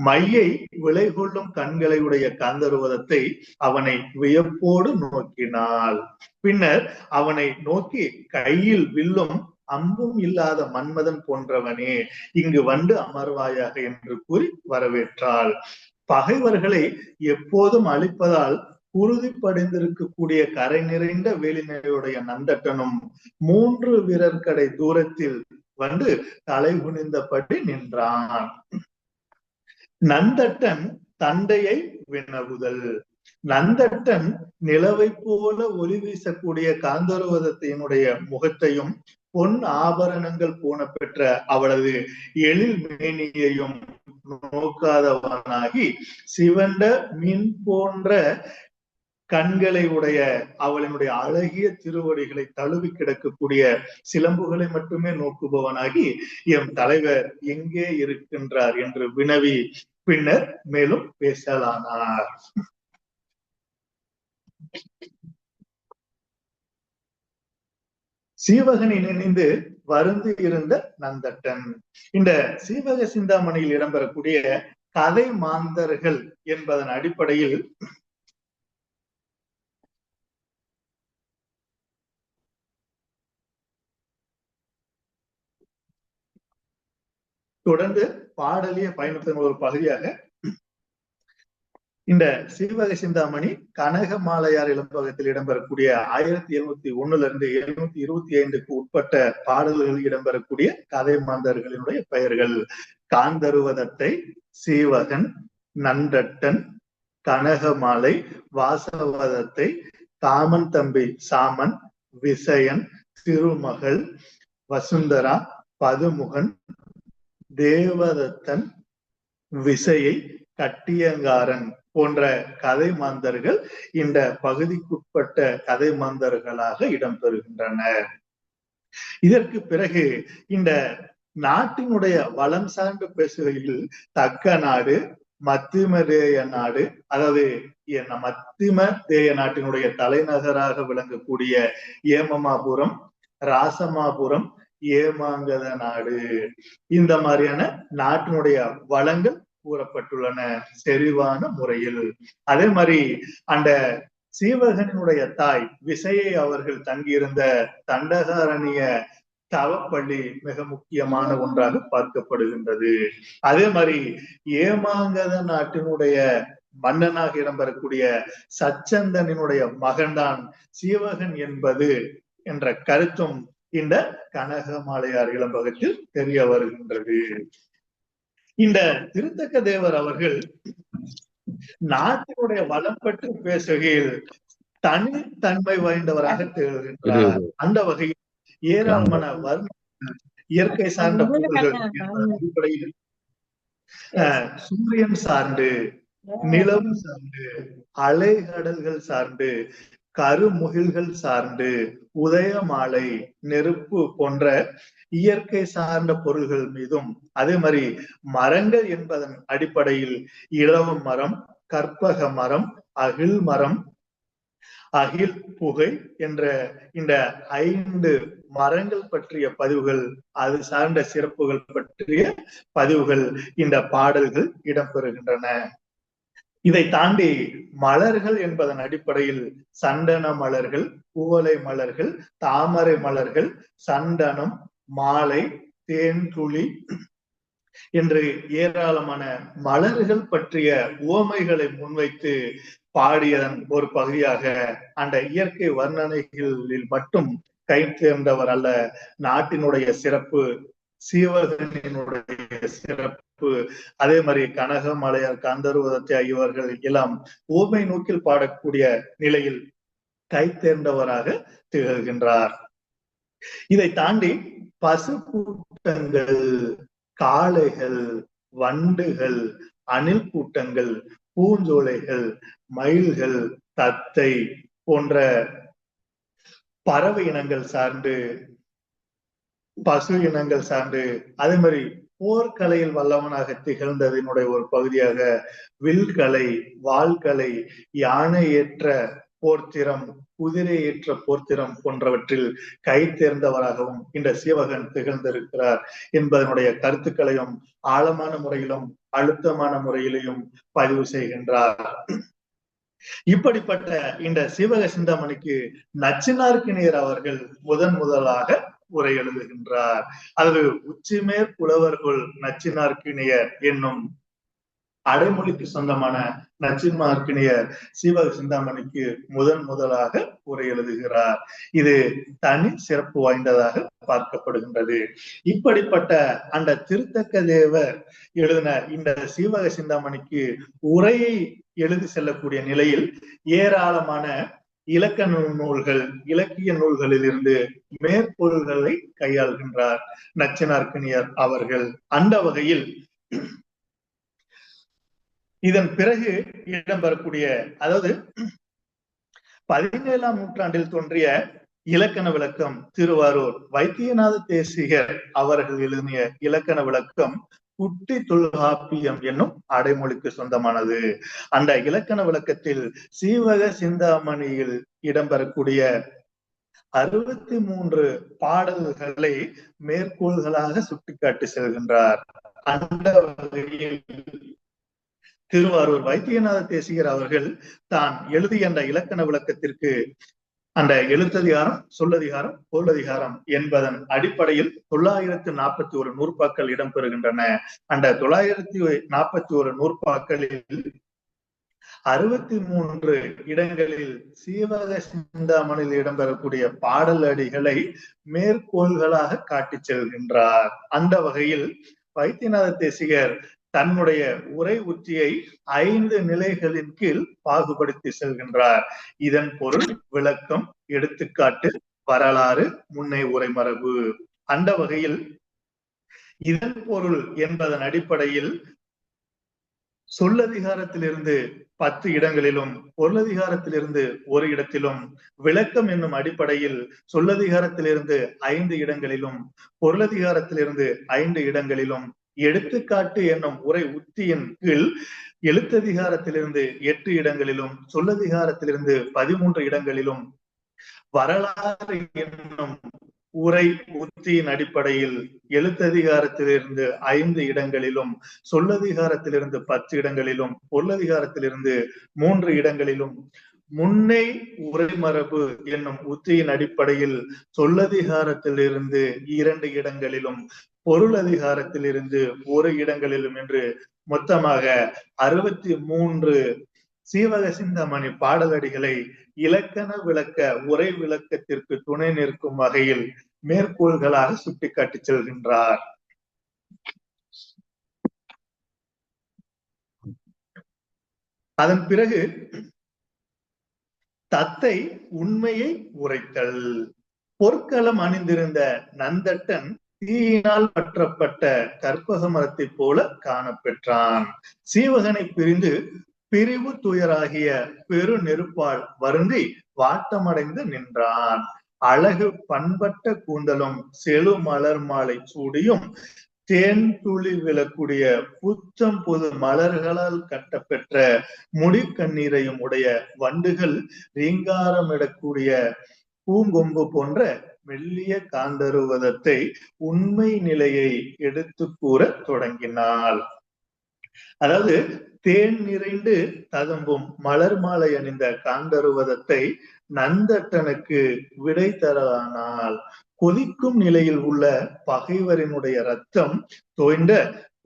Speaker 4: மையை விலை கொள்ளும் கண்களை உடைய காந்தருவதத்தை அவனை வியப்போடு நோக்கினாள். பின்னர் அவனை நோக்கி கையில் வில்லும் அம்பும் இல்லாத மன்மதன் போன்றவனே, இங்கு வந்து அமர்வாயாக என்று கூறி வரவேற்றாள். பகைவர்களை எப்போதும் அழிப்பதால் குருதி படிந்திருக்கக்கூடிய கரை நிறைந்த வேலினையுடைய நந்தட்டனும் 3 விரற்கடை தூரத்தில் வந்து தலை குனிந்தபடி நின்றான். நந்தட்டன் தந்தையை வினவுதல். நந்தட்டன் நிலவை போல ஒளி வீசக்கூடிய காந்தருவதத்தினுடைய முகத்தையும் பொன் ஆபரணங்கள் பூண பெற்ற அவளது எழில் மேனியையும் நோக்காதவனாகி சிவந்த மீன் போன்ற கண்களை உடைய அவளினுடைய அழகிய திருவடிகளை தழுவி கிடக்கக்கூடிய சிலம்புகளை மட்டுமே நோக்குபவனாகி எம் தலைவர் எங்கே இருக்கின்றார் என்று வினவி பின்னர் மேலும் பேசலானார். சீவகனை நினைந்து வருந்து இருந்த நந்தட்டன். இந்த சீவக சிந்தாமணியில் இடம்பெறக்கூடிய கதை மாந்தர்கள் என்பதன் அடிப்படையில் தொடர்ந்து பாடலிய பயணத்தின் ஒரு பகுதியாக இந்த சீவக சிந்தாமணி கனக மாலையார் இளம்பகத்தில் இடம்பெறக்கூடிய 1701 1725 உட்பட்ட பாடல்களில் இடம்பெறக்கூடிய கதை மாந்தர்களினுடைய பெயர்கள் காந்தருவதத்தை, சீவகன், நன்றட்டன், கனகமாலை, வாசவதத்தை, காமன் தம்பி சாமன், விசயன், திருமகள், வசுந்தரா, பதுமுகன், தேவதத்தன், விசையை, கட்டியங்காரன் போன்ற கதை மாந்தர்கள் இந்த பகுதிக்குட்பட்ட கதை மாந்தர்களாக இடம்பெறுகின்றனர். இதற்கு பிறகு இந்த நாட்டினுடைய வளம் சார்ந்து பேசுகையில் தக்க நாடு, மத்திமதேய நாடு, அதாவது மத்திமதேய நாட்டினுடைய தலைநகராக விளங்கக்கூடிய ஏமமாபுரம், ராசமாபுரம், ஏமாங்கத நாடு, இந்த மாதிரியான நாட்டினுடைய வளங்கள் கூறப்பட்டுள்ளன செறிவான முறையில். அதே மாதிரி அந்த சீவகனுடைய தாய் விசையை அவர்கள் தங்கியிருந்த தண்டகாரண்ய தவப்பள்ளி மிக முக்கியமான ஒன்றாக பார்க்கப்படுகின்றது. அதே மாதிரி ஏமாங்கத நாட்டினுடைய மன்னனாக இடம்பெறக்கூடிய சச்சந்தனினுடைய மகன்தான் சீவகன் என்பது என்ற கருத்தும் இந்த கனகமாலையார் இளம்பகத்தில் தெரிய வருகின்றது. இந்த திருத்தக்க தேவர் அவர்கள் நாட்டினுடைய வளம் பற்றி பேசுகையில் தனித்தன்மை வாய்ந்தவராக திகழ்கின்றார். அந்த வகையில் ஏராளமான வர்ண இயற்கை சார்ந்த பொருள்கள் அடிப்படையில் சூரியன் சார்ந்து, நிலவு சார்ந்து, அலைகடல்கள் சார்ந்து, கருமுகில்கள் சார்ந்து, உதயமாலை, நெருப்பு போன்ற இயற்கை சார்ந்த பொருள்கள் மீதும், அதே மாதிரி மரங்கள் என்பதன் அடிப்படையில் இலவ மரம், கற்பக மரம், அகில் மரம், அகில் புகை என்ற இந்த 5 மரங்கள் பற்றிய பதிவுகள், அது சார்ந்த சிறப்புகள் பற்றிய பதிவுகள் இந்த பாடல்கள் இடம்பெறுகின்றன. இதை தாண்டி மலர்கள் என்பதன் அடிப்படையில் சந்தன மலர்கள், குவளை மலர்கள், தாமரை மலர்கள், சந்தனம், மாலை, தேன் துளி என்று ஏராளமான மலர்கள் பற்றிய உவமைகளை முன்வைத்து பாடியதன் ஒரு பகுதியாக அந்த இயற்கை வர்ணனைகளில் மட்டும் கை தேர்ந்தவர் அல்ல. நாட்டினுடைய சிறப்பு, சீவகனினுடைய சிறப்பு, அதே மாதிரி கனகமாலையார், காந்தருவதத்தை ஆகியவர்கள் எல்லாம் உவமை நோக்கில் பாடக்கூடிய நிலையில் கை தேர்ந்தவராக திகழ்கின்றார். இதை தாண்டி பசு கூட்டங்கள், காளைகள், வண்டுகள், அணில் கூட்டங்கள், பூஞ்சோலைகள், மயில்கள், தத்தை போன்ற பறவை இனங்கள் சார்ந்து, பசு இனங்கள் சார்ந்து, அதே மாதிரி போர்க்கலையில் வல்லவனாக திகழ்ந்ததனுடைய ஒரு பகுதியாக வில்கலை, வாள்கலை, யானை ஏற்ற போர்த்திரம், குதிரை ஏற்ற போர்த்திரம் போன்றவற்றில் கை தேர்ந்தவராகவும் இந்த சீவகன் திகழ்ந்திருக்கிறார் என்பதனுடைய கருத்துக்களையும் ஆழமான முறையிலும் அழுத்தமான முறையிலையும் பதிவு செய்கின்றார். இப்படிப்பட்ட இந்த சீவக சிந்தாமணிக்கு நச்சினார்க்கினியர் அவர்கள் முதலாக உரை எழுதுகின்றார். அது உச்சிமேற் புலவர்கள் நச்சினார்க்கினியர் என்னும் அடைமொழிக்கு சொந்தமான நச்சினார்க்கினியர் சீவக சிந்தாமணிக்கு முதலாக உரை எழுதுகிறார். இது தனி சிறப்பு வாய்ந்ததாக பார்க்கப்படுகின்றது. இப்படிப்பட்ட அந்த திருத்தக்க தேவர் எழுதின இந்த சீவக சிந்தாமணிக்கு உரையை எழுதி செல்லக்கூடிய நிலையில் ஏராளமான இலக்கண நூல்கள், இலக்கிய நூல்களில் இருந்து மேற்பொருள்களை கையாள்கின்றார் நச்சினார்க்கினியர் அவர்கள். அந்த வகையில் இதன் பிறகு இடம்பெறக்கூடிய, அதாவது 17ஆம் நூற்றாண்டில் தோன்றிய இலக்கண விளக்கம் திருவாரூர் வைத்தியநாத தேசிகர் அவர்கள் எழுதிய இலக்கண விளக்கம் குட்டி தொல்காப்பியம் என்னும் அடைமொழிக்கு சொந்தமானது. அந்த இலக்கண விளக்கத்தில் சீவக சிந்தாமணியில் இடம்பெறக்கூடிய 63 பாடல்களை மேற்கோள்களாக சுட்டிக்காட்டி செல்கின்றார். அந்த வகையில் திருவாரூர் வைத்தியநாத தேசிகர் அவர்கள் தான் எழுதிய அந்த இலக்கண விளக்கத்திற்கு அந்த எழுத்ததிகாரம், சொல்லதிகாரம், பொருளதிகாரம் என்பதன் அடிப்படையில் 941 நூற்பாக்கள் இடம்பெறுகின்றன. அந்த 941 நூற்பாக்களில் 63 இடங்களில் சீவக சிந்தாமணியில் இடம்பெறக்கூடிய பாடல் அடிகளை மேற்கோள்களாக காட்டி செல்கின்றார். அந்த வகையில் வைத்தியநாத தேசிகர் தன்னுடைய உரை உத்தியை 5 நிலைகளின் கீழ் பாகுபடுத்தி செல்கின்றார். இதன் பொருள், விளக்கம், எடுத்துக்காட்டு, வரலாறு, முன்னை உரைமரபு. அந்த வகையில் இதன் பொருள் என்பதன் அடிப்படையில் சொல்லதிகாரத்திலிருந்து 10 இடங்களிலும் பொருளதிகாரத்திலிருந்து 1 இடத்திலும், விளக்கம் என்னும் அடிப்படையில் சொல்லதிகாரத்திலிருந்து 5 இடங்களிலும் பொருளதிகாரத்திலிருந்து 5 இடங்களிலும், எடுத்துக்காட்டு என்னும் உரை உத்தியின் கீழ் எழுத்ததிகாரத்திலிருந்து 8 இடங்களிலும் சொல்லதிகாரத்திலிருந்து 13 இடங்களிலும், வரலாறு என்னும் உரை உத்தியின் அடிப்படையில் எழுத்ததிகாரத்திலிருந்து 5 இடங்களிலும் சொல்லதிகாரத்திலிருந்து 10 இடங்களிலும் பொருளதிகாரத்திலிருந்து 3 இடங்களிலும், முன்னை உரைமரபு என்னும் உத்தியின் அடிப்படையில் சொல்லதிகாரத்திலிருந்து 2 இடங்களிலும் பொருளதிகாரத்திலிருந்து 1 இடங்களிலும் என்று மொத்தமாக 63 சீவக சிந்தாமணி பாடலடிகளை இலக்கண விளக்க உரை விளக்கத்திற்கு துணை நிற்கும் வகையில் மேற்கோள்களாக சுட்டிக்காட்டி செல்கின்றார். அதன் பிறகு தத்தை உண்மையை உரைத்தல். பொற்களம் அணிந்திருந்த நந்தட்டன் தீயினால் பற்றப்பட்ட கற்பக மரத்தை போல காணப்பெற்றான். சீவகனை பிரிந்து பிரிவு துயராகிய பெரு நெருப்பால் வருந்தி வாட்டமடைந்து நின்றான். அழகு பண்பட்ட கூந்தலும் செழு மலர் மாலை சூடியும் தேன் துளி விழக்கூடிய புத்தம் புது மலர்களால் கட்டப்பெற்ற முடிக்கண்ணீரையும் உடைய வண்டுகள் ரீங்காரமிடக்கூடிய பூங்கொம்பு போன்ற மெல்லிய காந்தருவதத்தை உண்மை நிலையை எடுத்து கூற தொடங்கினாள். அதாவது தேன் நிறைந்து ததும்பும் மலர் மாலை அணிந்த காந்தருவதத்தை நந்தட்டனுக்கு விடை தரலானால், கொதிக்கும் நிலையில் உள்ள பகைவரினுடைய ரத்தம் தோய்ந்த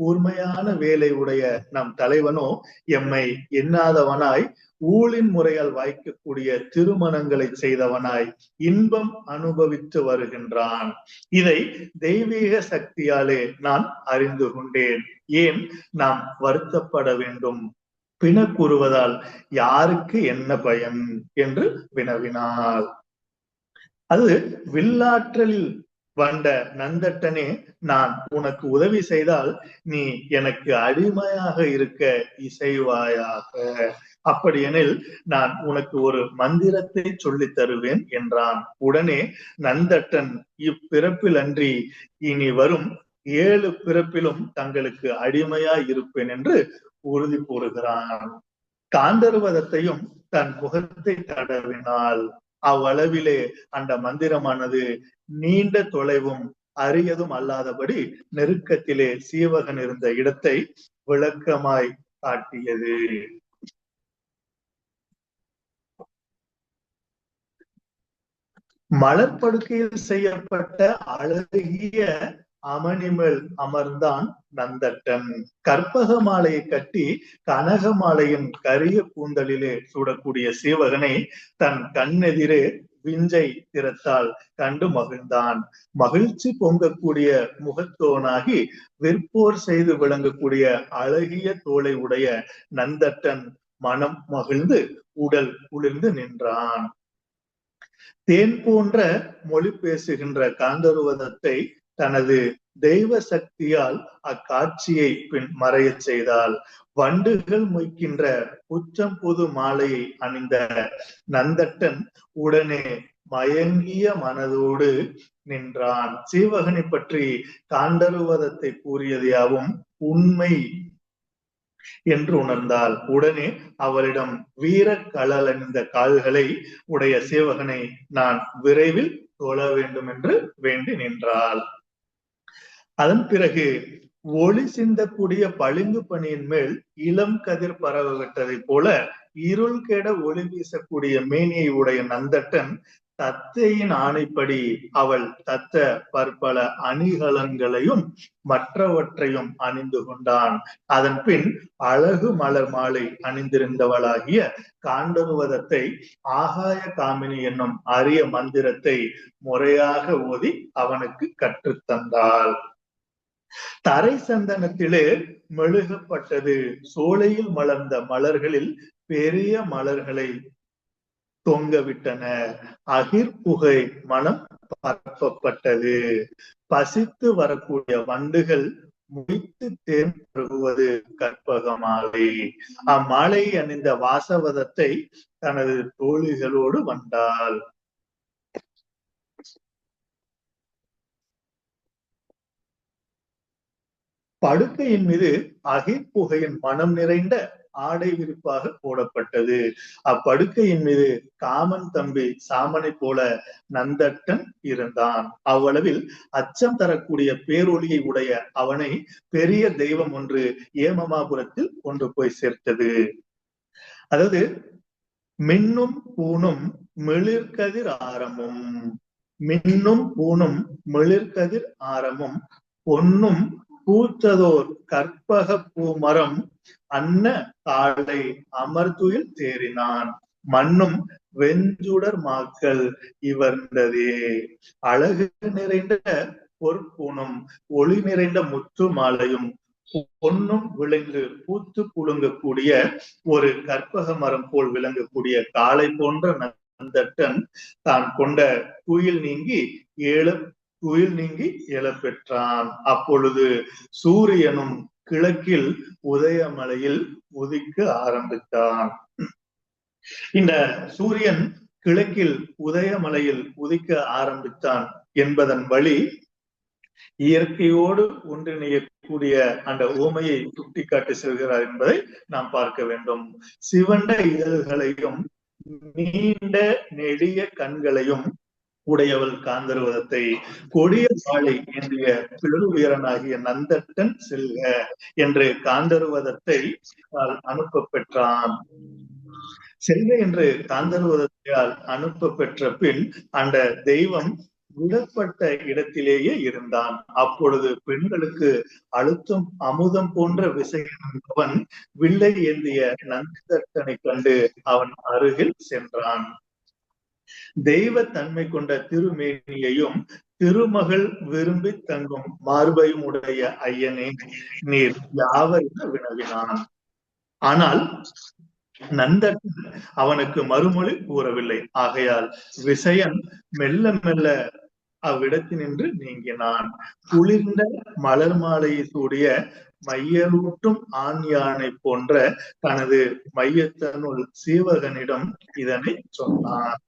Speaker 4: கூர்மையான வேலை உடைய நம் தலைவனோ எம்மை எண்ணாதவனாய் ஊழின் முறையால் வாய்க்கக்கூடிய திருமணங்களை செய்தவனாய் இன்பம் அனுபவித்து வருகின்றான். இதை தெய்வீக சக்தியாலே நான் அறிந்து கொண்டேன். ஏன் நாம் வருத்தப்பட வேண்டும்? பிண கூறுவதால் யாருக்கு என்ன பயன் என்று வினவினாள். அது வில்லாற்றலில் வந்த நந்தட்டனே, நான் உனக்கு உதவி செய்தால் நீ எனக்கு அடிமையாக இருக்க இசைவாயாக. அப்படியெனில் நான் உனக்கு ஒரு மந்திரத்தை சொல்லித் தருவேன் என்றான். உடனே நந்தட்டன், இப்பிறப்பில் அன்றி இனி வரும் 7 பிறப்பிலும் தங்களுக்கு அடிமையாய் இருப்பேன் என்று உறுதி கூறுகிறான். காந்தருவதத்தையும் தன் முகத்தை தடவினாள். அவ்வளவிலே அந்த மந்திரமானது நீண்ட தொலைவும் அரியதும் அல்லாதபடி நெருக்கத்திலே சீவகன் இருந்த இடத்தை விளக்கமாய் காட்டியது. மலர்படுக்கையில் செய்யப்பட்ட அழகிய அமணிமேல் அமர்ந்தான் நந்தட்டன். கற்பக மாலையை கட்டி கனக மாலையின் கரிய கூந்தலிலே சூடக்கூடிய சீவகனை தன் கண்ணெதிரே விஞ்சை திறத்தால் கண்டு மகிழ்ந்தான். மகிழ்ச்சி பொங்கக்கூடிய முகத்தோனாகி விற்போர் செய்து விளங்கக்கூடிய அழகிய தோளை உடைய நந்தட்டன் மனம் மகிழ்ந்து உடல் குளிர்ந்து நின்றான். தேன் போன்ற மொழி பேசுகின்ற காந்தருவதத்தை தனது தெய்வ சக்தியால் அக்காட்சியை பின் மறையச் செய்தாள். வண்டுகள் மொய்க்கின்ற புச்சம் புது மாலையை அணிந்த நந்தட்டன் உடனே மயங்கிய மனதோடு நின்றான். சீவகனை பற்றி காண்டருவதத்தை கூறியது யாவும் உண்மை என்று உணர்ந்தாள். உடனே அவளிடம் வீர களலணிந்த கால்களை உடைய சீவகனை நான் விரைவில் தொழ வேண்டும் என்று வேண்டி நின்றாள். அதன் பிறகு ஒளி சிந்தக்கூடிய பளிங்கு பனியின் மேல் இளம் கதிர் பரவ விட்டதை போல இருள் கெட ஒளி வீசக்கூடிய மேனியை உடைய நந்தட்டன் தத்தையின் ஆணைப்படி அவள் தத்த பற்பல அணிகலன்களையும் மற்றவற்றையும் அணிந்து கொண்டான். அதன் பின் அழகு மலர் மாலை அணிந்திருந்தவளாகிய காண்டருவதத்தை ஆகாய காமினி என்னும் அரிய மந்திரத்தை முறையாக ஓதி அவனுக்கு கற்றுத்தந்தாள். தரை சந்தனத்திலே மெழுகப்பட்டது. சோலையில் மலர்ந்த மலர்களில் பெரிய மலர்களை தொங்கவிட்டன. அகிர் புகை மனம் பரப்பப்பட்டது. பசித்து வரக்கூடிய வண்டுகள் மொய்த்து தேன் பருகுவது கற்பக மாலை. அம்மாலையை அணிந்த வாசவதத்தை தனது தோழிகளோடு வந்தாள். படுக்கையின் மீது அகிர் புகையின் மனம் நிறைந்த ஆடை விரிப்பாக போடப்பட்டது. அப்படுக்கையின் மீது காமன் தம்பி சாமனை போல நந்தட்டன் இருந்தான். அவ்வளவில் அச்சம் தரக்கூடிய பேரொளியை உடைய அவனை பெரிய தெய்வம் ஒன்று ஏமமாபுரத்தில் கொண்டு போய் சேர்த்தது. அதாவது மின்னும் பூணும் மிளிர்கதிர் ஆரமும், மின்னும் பூணும் மிளிர்கதிர் ஆரமும் பொன்னும் பூத்ததோர் கற்பக பூமரம் அன்ன தாளை அமர்துயில் தேறினான். மண்ணும் வெஞ்சுடர் மாக்கள் இவர்ந்ததே. அழகு நிறைந்த பொற்பூணும் ஒளி நிறைந்த முத்து மாலையும் பொன்னும் விளைந்து பூத்து குலுங்கக்கூடிய ஒரு கற்பக மரம் போல் விளங்கக்கூடிய காளை போன்ற நந்தட்டன் தான் கொண்ட துயில் நீங்கி எழப்பெற்றான். அப்பொழுது சூரியனும் கிழக்கில் உதயமலையில் உதிக்க ஆரம்பித்தான். இந்த சூரியன் கிழக்கில் உதயமலையில் உதிக்க ஆரம்பித்தான் என்பதன் வழி இயற்கையோடு ஒன்றிணையக்கூடிய அந்த ஓமையை சுட்டிக்காட்டி செல்கிறார் என்பதை நாம் பார்க்க வேண்டும். சிவந்த இதழ்களையும் நீண்ட நெடிய கண்களையும் உடையவள் காந்தருவதத்தை கொடிய வாளை ஏந்திய பெருவீரனாகிய நந்தட்டன் செல்க என்று காந்தருவதத்தை அனுப்ப பெற்றான். செல்க என்று காந்தருவதத்தையால் அனுப்ப பெற்ற பின் அந்த தெய்வம் விடப்பட்ட இடத்திலேயே இருந்தான். அப்பொழுது பெண்களுக்கு அழுத்தம் அமுதம் போன்ற விசையவன் வில்லை ஏந்திய நந்தட்டனை கண்டு அவன் அருகில் சென்றான். தெய்வ தன்மை கொண்ட திருமேனியையும் திருமகள் விரும்பி தங்கும் மார்பையும் உடைய ஐயனே நீர் யாவர் என வினவினான். ஆனால் நந்தட்டன் அவனுக்கு மறுமொழி கூறவில்லை. ஆகையால் விசயன் மெல்ல மெல்ல அவ்விடத்தினின்று நீங்கினான். குளிர்ந்த மலர் மாலையை சூடிய மையலூட்டும் ஆண் யானை போன்ற தனது மையத்தனுள் சீவகனிடம் இதனை சொன்னான்.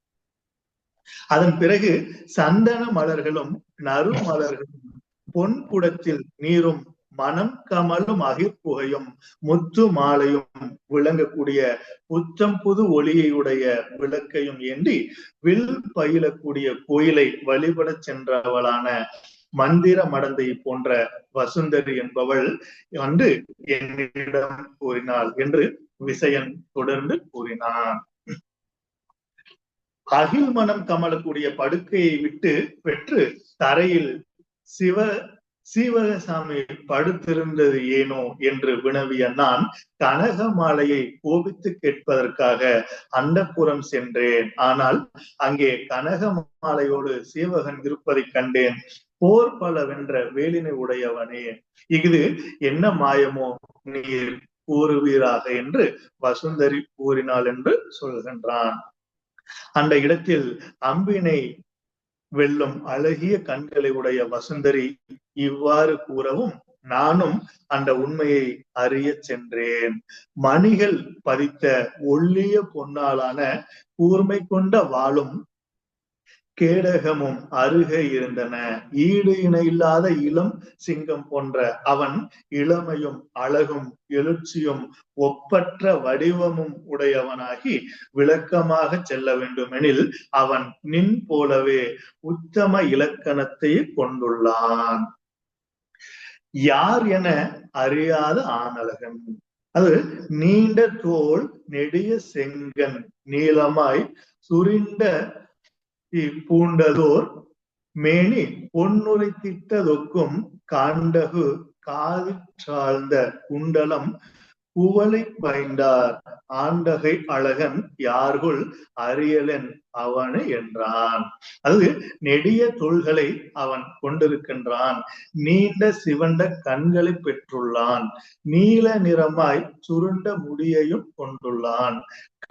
Speaker 4: அதன் பிறகு சந்தன மலர்களும் நறு மலர்களும் பொன் குடத்தில் நீரும் மனம் கமலும் அகிர்புகையும் முத்து மாலையும் விளங்கக்கூடிய புத்தம் புது ஒளியுடைய விளக்கையும் ஏந்தி வில் பயிலக்கூடிய கோயிலை வழிபட சென்றவளான மந்திர மடந்தை போன்ற வசுந்தரி என்பவள் வந்து என்னிடம் கூறினாள் என்று விசயன் தொடர்ந்து கூறினான். அகில் மனம் கமலக்கூடிய படுக்கையை விட்டு பெற்று தரையில் சீவகசாமி படுத்திருந்தது ஏனோ என்று வினவிய நான் கனக மாலையை கோபித்து கேட்பதற்காக அந்தப்புறம் சென்றேன். ஆனால் அங்கே கனக மாலையோடு சீவகன் இருப்பதை கண்டேன். போர் பல வென்ற வேலினை உடையவனே, இது என்ன மாயமோ நீர் கூறுவீராக என்று வசுந்தரி கூறினாள் என்று சொல்கின்றான். அந்த இடத்தில் அம்பினை வெல்லும் அழகிய கண்களை உடைய வசுந்தரி இவ்வாறு கூறவும் நானும் அந்த உண்மையை அறிய சென்றேன். மணிகள் பதித்த ஒல்லிய பொன்னாலான கூர்மை கொண்ட வாளும் கேடகமும் அருகே இருந்தன. ஈடு இணையில்லாத இளம் சிங்கம் போன்ற அவன் இளமையும் அழகும் எழுச்சியும் ஒப்பற்ற வடிவமும் உடையவனாகி விளக்கமாக செல்ல வேண்டுமெனில் அவன் நின் போலவே உத்தம இலக்கணத்தை கொண்டுள்ளான். யார் என அறியாத ஆணழகன். அது நீண்ட தோல் நெடிய செங்கன் நீளமாய் சுரிந்த பூண்டதோர் மேனி பொன்னுரைத்திட்டதொக்கும் காண்டகு காதிற்றாழ்ந்த குண்டலம் குவளை பைந்தார் ஆண்டகை அழகன் யார்குள் அறியலன் அவனு என்றான். அது நெடிய தோள்களை அவன் கொண்டிருக்கின்றான். நீண்ட சிவந்த கண்களை பெற்றுள்ளான். நீல நிறமாய் சுருண்ட முடியையும் கொண்டுள்ளான்.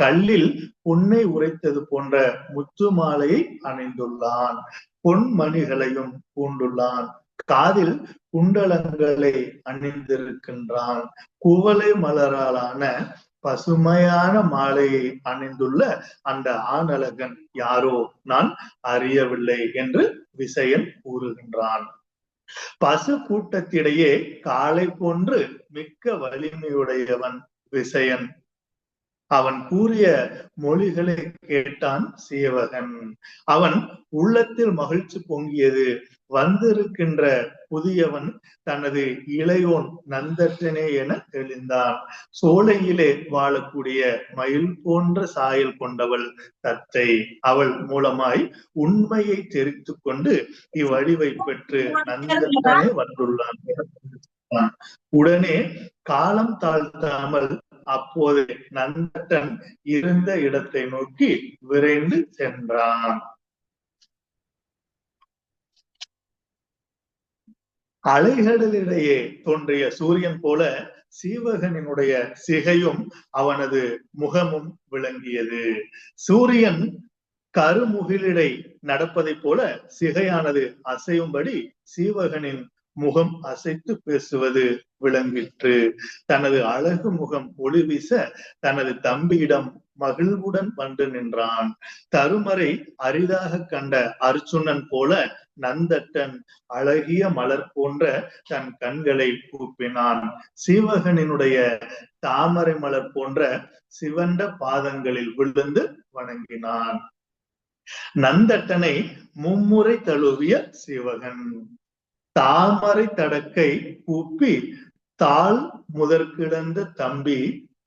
Speaker 4: கல்லில் பொன்னை உரைத்தது போன்ற முத்து மாலையை அணிந்துள்ளான். பொன்மணிகளையும் பூண்டுள்ளான். காதில் குண்டலங்களை அணிந்திருக்கின்றான். குவளை மலராலான பசுமையான மாலையை அணிந்துள்ள அந்த ஆணழகன் யாரோ நான் அறியவில்லை என்று விசயன் கூறுகின்றான். பசு கூட்டத்திடையே காளை போன்று மிக்க வலிமையுடையவன் விசயன். அவன் கூறிய மொழிகளை கேட்டான் சீவகன். அவன் உள்ளத்தில் மகிழ்ச்சி பொங்கியது. வந்திருக்கின்ற புதியவன் தனது இளையோன் நந்தட்டனே என தெளிந்தான். சோலையிலே வாழக்கூடிய மயில் போன்ற சாயல் கொண்டவள் தத்தை. அவள் மூலமாய் உண்மையை தெரிந்து கொண்டு இவ்வடிவை பெற்று நந்தட்டனே வந்துள்ளான். உடனே காலம் தாழ்த்தாமல் அப்போது நந்தட்டன் இருந்த இடத்தை நோக்கி விரைந்து சென்றான். அலைகடலிடையே தோன்றிய சூரியன் போல சீவகனினுடைய சிகையும் அவனது முகமும் விளங்கியது. சூரியன் கருமுகிலிடை நடப்பதை போல சிகையானது அசையும்படி சீவகனின் முகம் அசைத்து பேசுவது விளங்கிற்று. தனது அழகு முகம் ஒளி வீச தனது தம்பியிடம் மகிழ்வுடன் வந்து நின்றான். தருமரை அரிதாக கண்ட அர்ச்சுனன் போல நந்தட்டன் அழகிய மலர் போன்ற தன் கண்களை கூப்பினான். சீவகனினுடைய தாமரை மலர் போன்ற சிவந்த பாதங்களில் விழுந்து வணங்கினான். நந்தட்டனை மும்முறை தழுவிய சீவகன் தாமரை தடக்கை கூப்பி தாள் முதற்கிடந்த தம்பி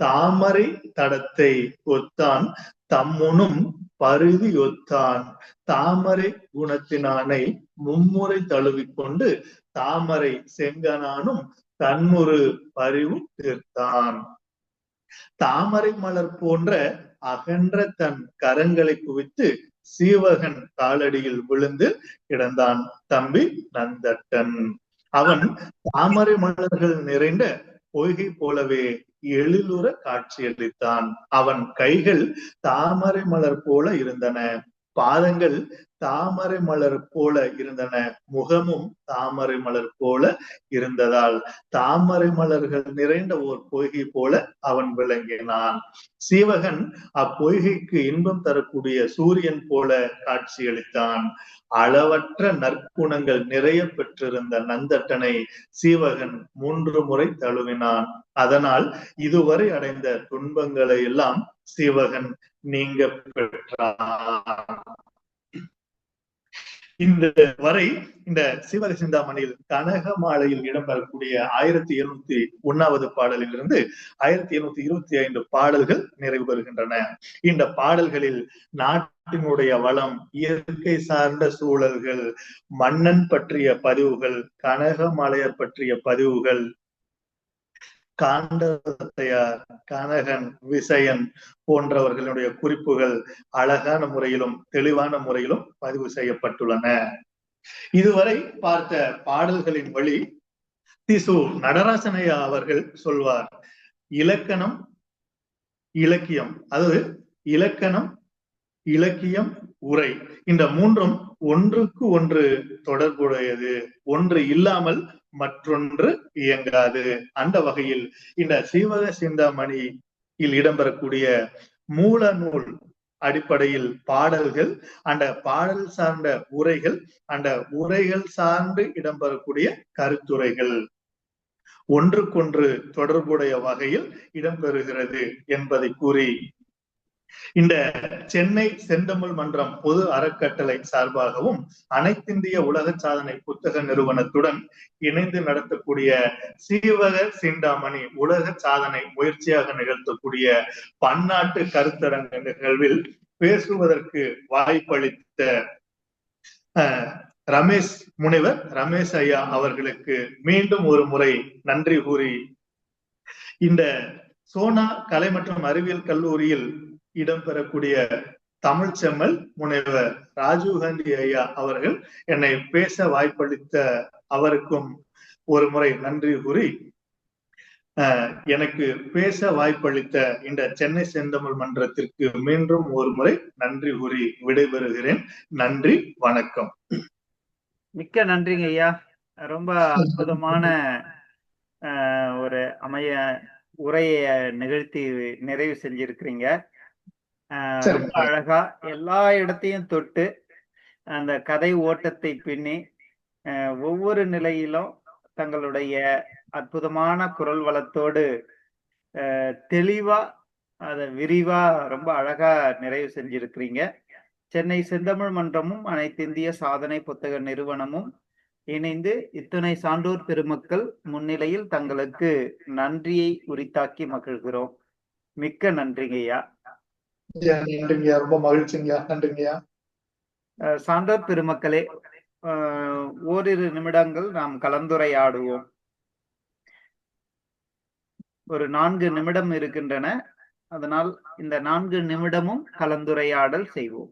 Speaker 4: தாமரை தடத்தை ஒத்தான் தம்முனும் பருதி ஒத்தான் தாமரை குணத்தினானை மும்முறை தழுவிக்கொண்டு தாமரை செங்கனானும் தன்னுரு பரிவு தீர்த்தான். தாமரை மலர் போன்ற அகன்ற தன் கரங்களை குவித்து சீவகன் காலடியில் விழுந்து கிடந்தான் தம்பி நந்தட்டன். அவன் தாமரை மலர்கள் நிறைந்த பொய்கை போலவே எழிலுற காட்சியளித்தான். அவன் கைகள் தாமரை மலர் போல இருந்தன. பாதங்கள் தாமரை மலர் போல இருந்தன. முகமும் தாமரை மலர் போல இருந்ததால் தாமரை மலர்கள் நிறைந்த ஓர் பொய்கை போல அவன் விளங்கினான். சீவகன் அப்பொய்கைக்கு இன்பம் தரக்கூடிய சூரியன் போல காட்சியளித்தான். அளவற்ற நற்குணங்கள் நிறைய பெற்றிருந்த நந்தட்டனை சீவகன் 3 முறை தழுவினான். அதனால் இதுவரை அடைந்த துன்பங்களை எல்லாம் சீவகன் நீங்க பெற்றான். இந்த வரை இந்த சீவக சிந்தாமணியில் கனக மாலையில் இடம்பெறக்கூடிய 1701வது பாடலில் இருந்து 1725 பாடல்கள் நிறைவு பெறுகின்றன. இந்த பாடல்களில் நாட்டினுடைய வளம், இயற்கை சார்ந்த சூழல்கள், மன்னன் பற்றிய பதிவுகள், கனக மாலையர் பற்றிய பதிவுகள், காண்டத்தையார், கனகன், விசயன் போன்றவர்களுடைய குறிப்புகள் அழகான முறையிலும் தெளிவான முறையிலும் பதிவு செய்யப்பட்டுள்ளன. இதுவரை பார்த்த பாடல்களின் வழி திசு நடராசனையா அவர்கள் சொல்வார், இலக்கணம் இலக்கியம், அதாவது இலக்கணம் இலக்கியம் உரை இந்த 3ம் ஒன்றுக்கு ஒன்று தொடர்புடையது. ஒன்று இல்லாமல் மற்றொன்று இயங்காது. அந்த வகையில் இந்த சீவக சிந்தாமணியில் இடம்பெறக்கூடிய மூல நூல் அடிப்படையில் பாடல்கள், அந்த பாடல் சார்ந்த உரைகள், அந்த உரைகள் சார்ந்து இடம்பெறக்கூடிய கருத்துரைகள் ஒன்றுக்கொன்று தொடர்புடைய வகையில் இடம்பெறுகிறது என்பதை கூறி, இந்த சென்னை செந்தமிழ் மன்றம் பொது அறக்கட்டளை சார்பாகவும் அனைத்திந்திய உலக சாதனை புத்தக நிறுவனத்துடன் இணைந்து நடத்தக்கூடிய சீவக சிந்தாமணி உலக சாதனை முயற்சியாக நிகழ்த்தக்கூடிய பன்னாட்டு கருத்தரங்க நிகழ்வில் பேசுவதற்கு வாய்ப்பளித்த முனைவர் ரமேஷ் ஐயா அவர்களுக்கு மீண்டும் ஒரு முறை நன்றி கூறி, இந்த சோனா கலை மற்றும் அறிவியல் கல்லூரியில் இடம்பெறக்கூடிய தமிழ் செம்மல் முனைவர் ராஜீவ்காந்தி ஐயா அவர்கள் என்னை பேச வாய்ப்பளித்த அவருக்கும் ஒரு முறை நன்றி கூறி, எனக்கு பேச வாய்ப்பளித்த இந்த சென்னை செந்தமிழ் மன்றத்திற்கு மீண்டும் ஒரு முறை நன்றி கூறி விடைபெறுகிறேன். நன்றி, வணக்கம்.
Speaker 1: மிக்க நன்றிங்க ஐயா. ரொம்ப அற்புதமான ஒரு உரைய நிகழ்த்தி நிறைவு செஞ்சிருக்கிறீங்க. ரொம்ப அழகா எல்லா இடத்தையும் தொட்டு அந்த கதை ஓட்டத்தை பின்னி ஒவ்வொரு நிலையிலும் தங்களுடைய அற்புதமான குரல் வளத்தோடு தெளிவா அதை விரிவா ரொம்ப அழகா நிறைவு செஞ்சிருக்கிறீங்க. சென்னை செந்தமிழ் மன்றமும் அனைத்திந்திய சாதனை புத்தக நிறுவனமும் இணைந்து இத்துணை சான்றோர் பெருமக்கள் முன்னிலையில் தங்களுக்கு நன்றியை உரித்தாக்கி மகிழ்கிறோம். மிக்க நன்றிங்கய்யா.
Speaker 4: நன்றிங்கய்யா, ரொம்ப மகிழ்ச்சிங்கய்யா. நன்றிங்கய்யா.
Speaker 1: சான்றோர் பெருமக்களே, ஓரிரு நிமிடங்கள் நாம் கலந்துரையாடுவோம். ஒரு 4 நிமிடம் இருக்கின்றன. அதனால் இந்த 4 நிமிடமும் கலந்துரையாடல் செய்வோம்.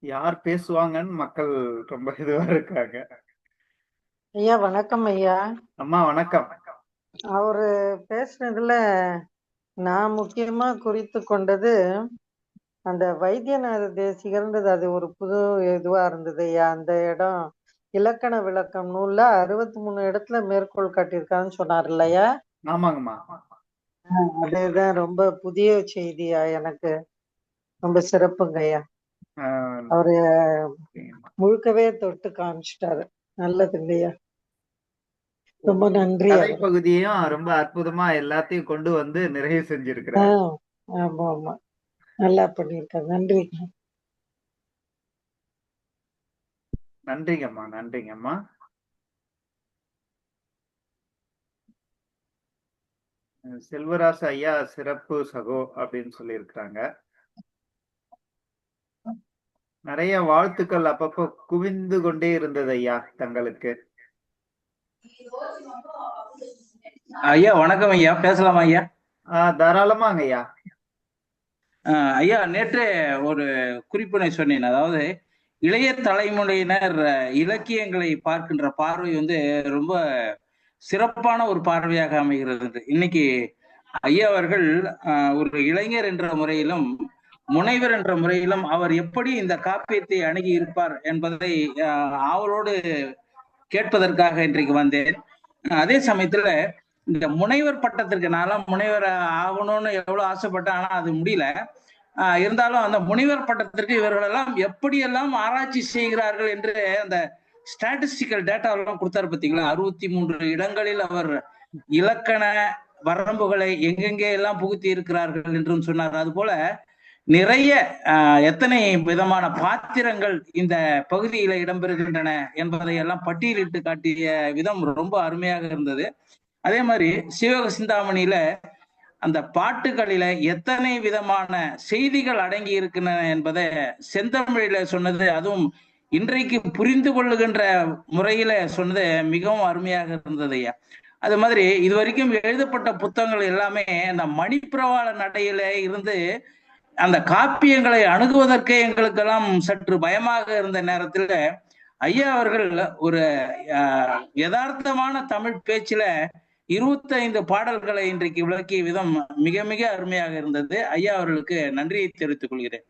Speaker 1: யார் பேசுவாங்கன்னு மக்கள் ரொம்ப இதுவா இருக்காங்க.
Speaker 2: ஐயா வணக்கம். ஐயா
Speaker 1: அம்மா வணக்கம்.
Speaker 2: அவரு பேசுனதுல நான் முக்கியமா குறித்து கொண்டது அந்த வைத்தியநாத தேசிகர்ன்றது, அது ஒரு புது இதுவா இருந்தது ஐயா. அந்த இடம் இலக்கண விளக்கம் நூல்ல 63 இடத்துல மேற்கோள் காட்டியிருக்கான்னு சொன்னார் இல்லையா?
Speaker 1: ஆமாங்கம்மா.
Speaker 2: அதுதான் ரொம்ப புதிய செய்தியா, எனக்கு ரொம்ப சிறப்புங்க ஐயா. அவரு முழுக்கவே தொட்டு காமிச்சிட்டாரு. நல்லது இல்லையா? ரொம்ப நன்றி.
Speaker 1: பகுதியும் ரொம்ப அற்புதமா எல்லாத்தையும் கொண்டு வந்து நிறைவு செஞ்சிருக்கிறார்.
Speaker 2: ஆமா ஆமா, நல்லா பண்ணிருக்காரு. நன்றி.
Speaker 1: நன்றிங்கம்மா. நன்றிங்கம்மா. செல்வராசு ஐயா சிறப்பு சகோ அப்படின்னு சொல்லியிருக்கிறாங்க. நிறைய வாழ்த்துக்கள் அப்பப்போ குவிந்து கொண்டே இருந்தது ஐயா தங்களுக்கு.
Speaker 5: ஐயா வணக்கம் ஐயா, பேசலாமா ஐயா?
Speaker 1: தாராளமாங்க ஐயா.
Speaker 5: ஐயா, நேற்றே ஒரு குறிப்பினை சொன்னேன். அதாவது இளைய தலைமுறையினர் இலக்கியங்களை பார்க்கின்ற பார்வை ரொம்ப சிறப்பான ஒரு பார்வையாக அமைகிறது. இன்னைக்கு ஐயா அவர்கள் ஒரு இளைஞர் என்ற முறையிலும் முனைவர் என்ற முறையிலும் அவர் எப்படி இந்த காப்பியத்தை அணுகி இருப்பார் என்பதை ஆவலோடு கேட்பதற்காக இன்றைக்கு வந்தேன். அதே சமயத்துல இந்த முனைவர் பட்டத்திற்கு நான்லாம் முனைவர் ஆகணும்னு எவ்வளவு ஆசைப்பட்டேன், ஆனா அது முடியல. இருந்தாலும் அந்த முனைவர் பட்டத்திற்கு இவர்களெல்லாம் எப்படியெல்லாம் ஆராய்ச்சி செய்கிறார்கள் என்று அந்த ஸ்டாட்டிஸ்டிக்கல் டேட்டாவெல்லாம் கொடுத்தாரு பார்த்தீங்களா? 63 இடங்களில் அவர் இலக்கண வரம்புகளை எங்கெங்கே எல்லாம் புகுத்தி இருக்கிறார்கள் என்றும் சொன்னார். அது போல நிறைய எத்தனை விதமான பாத்திரங்கள் இந்த பகுதியில இடம்பெறுகின்றன என்பதை எல்லாம் பட்டியலிட்டு காட்டிய விதம் ரொம்ப அருமையாக இருந்தது. அதே மாதிரி சீவக சிந்தாமணியில அந்த பாட்டுகளில எத்தனை விதமான செய்திகள் அடங்கி இருக்கின்றன என்பதை செந்தமிழில சொன்னது, அதுவும் இன்றைக்கு புரிந்து கொள்ளுகின்ற முறையில சொன்னது மிகவும் அருமையாக இருந்தது ஐயா. அது மாதிரி இதுவரைக்கும் எழுதப்பட்ட புத்தகங்கள் எல்லாமே அந்த மணிப்பிரவாள நடையில இருந்து அந்த காப்பியங்களை அணுகுவதற்கே எங்களுக்கெல்லாம் சற்று பயமாக இருந்த நேரத்துல ஐயா அவர்கள் ஒரு யதார்த்தமான தமிழ் பேச்சுல 25 பாடல்களை இன்றைக்கு விளக்கிய விதம் மிக மிக அருமையாக இருந்தது. ஐயா அவர்களுக்கு நன்றியை தெரிவித்துக் கொள்கிறேன்.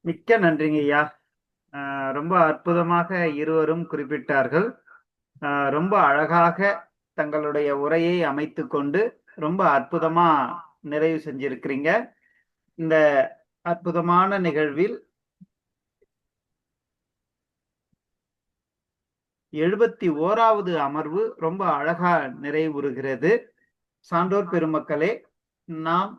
Speaker 1: மிக்க நன்றிங்க ஐயா. ரொம்ப அற்புதமாக இருவரும் குறிப்பிட்டார்கள். ரொம்ப அழகாக தங்களுடைய உரையை அமைத்து கொண்டு ரொம்ப அற்புதமா நிறைவு செஞ்சிருக்கிறீங்க. இந்த அற்புதமான நிகழ்வில் 71வது அமர்வு ரொம்ப அழகா நிறைவுறுகிறது. சான்றோர் பெருமக்களே, நாம்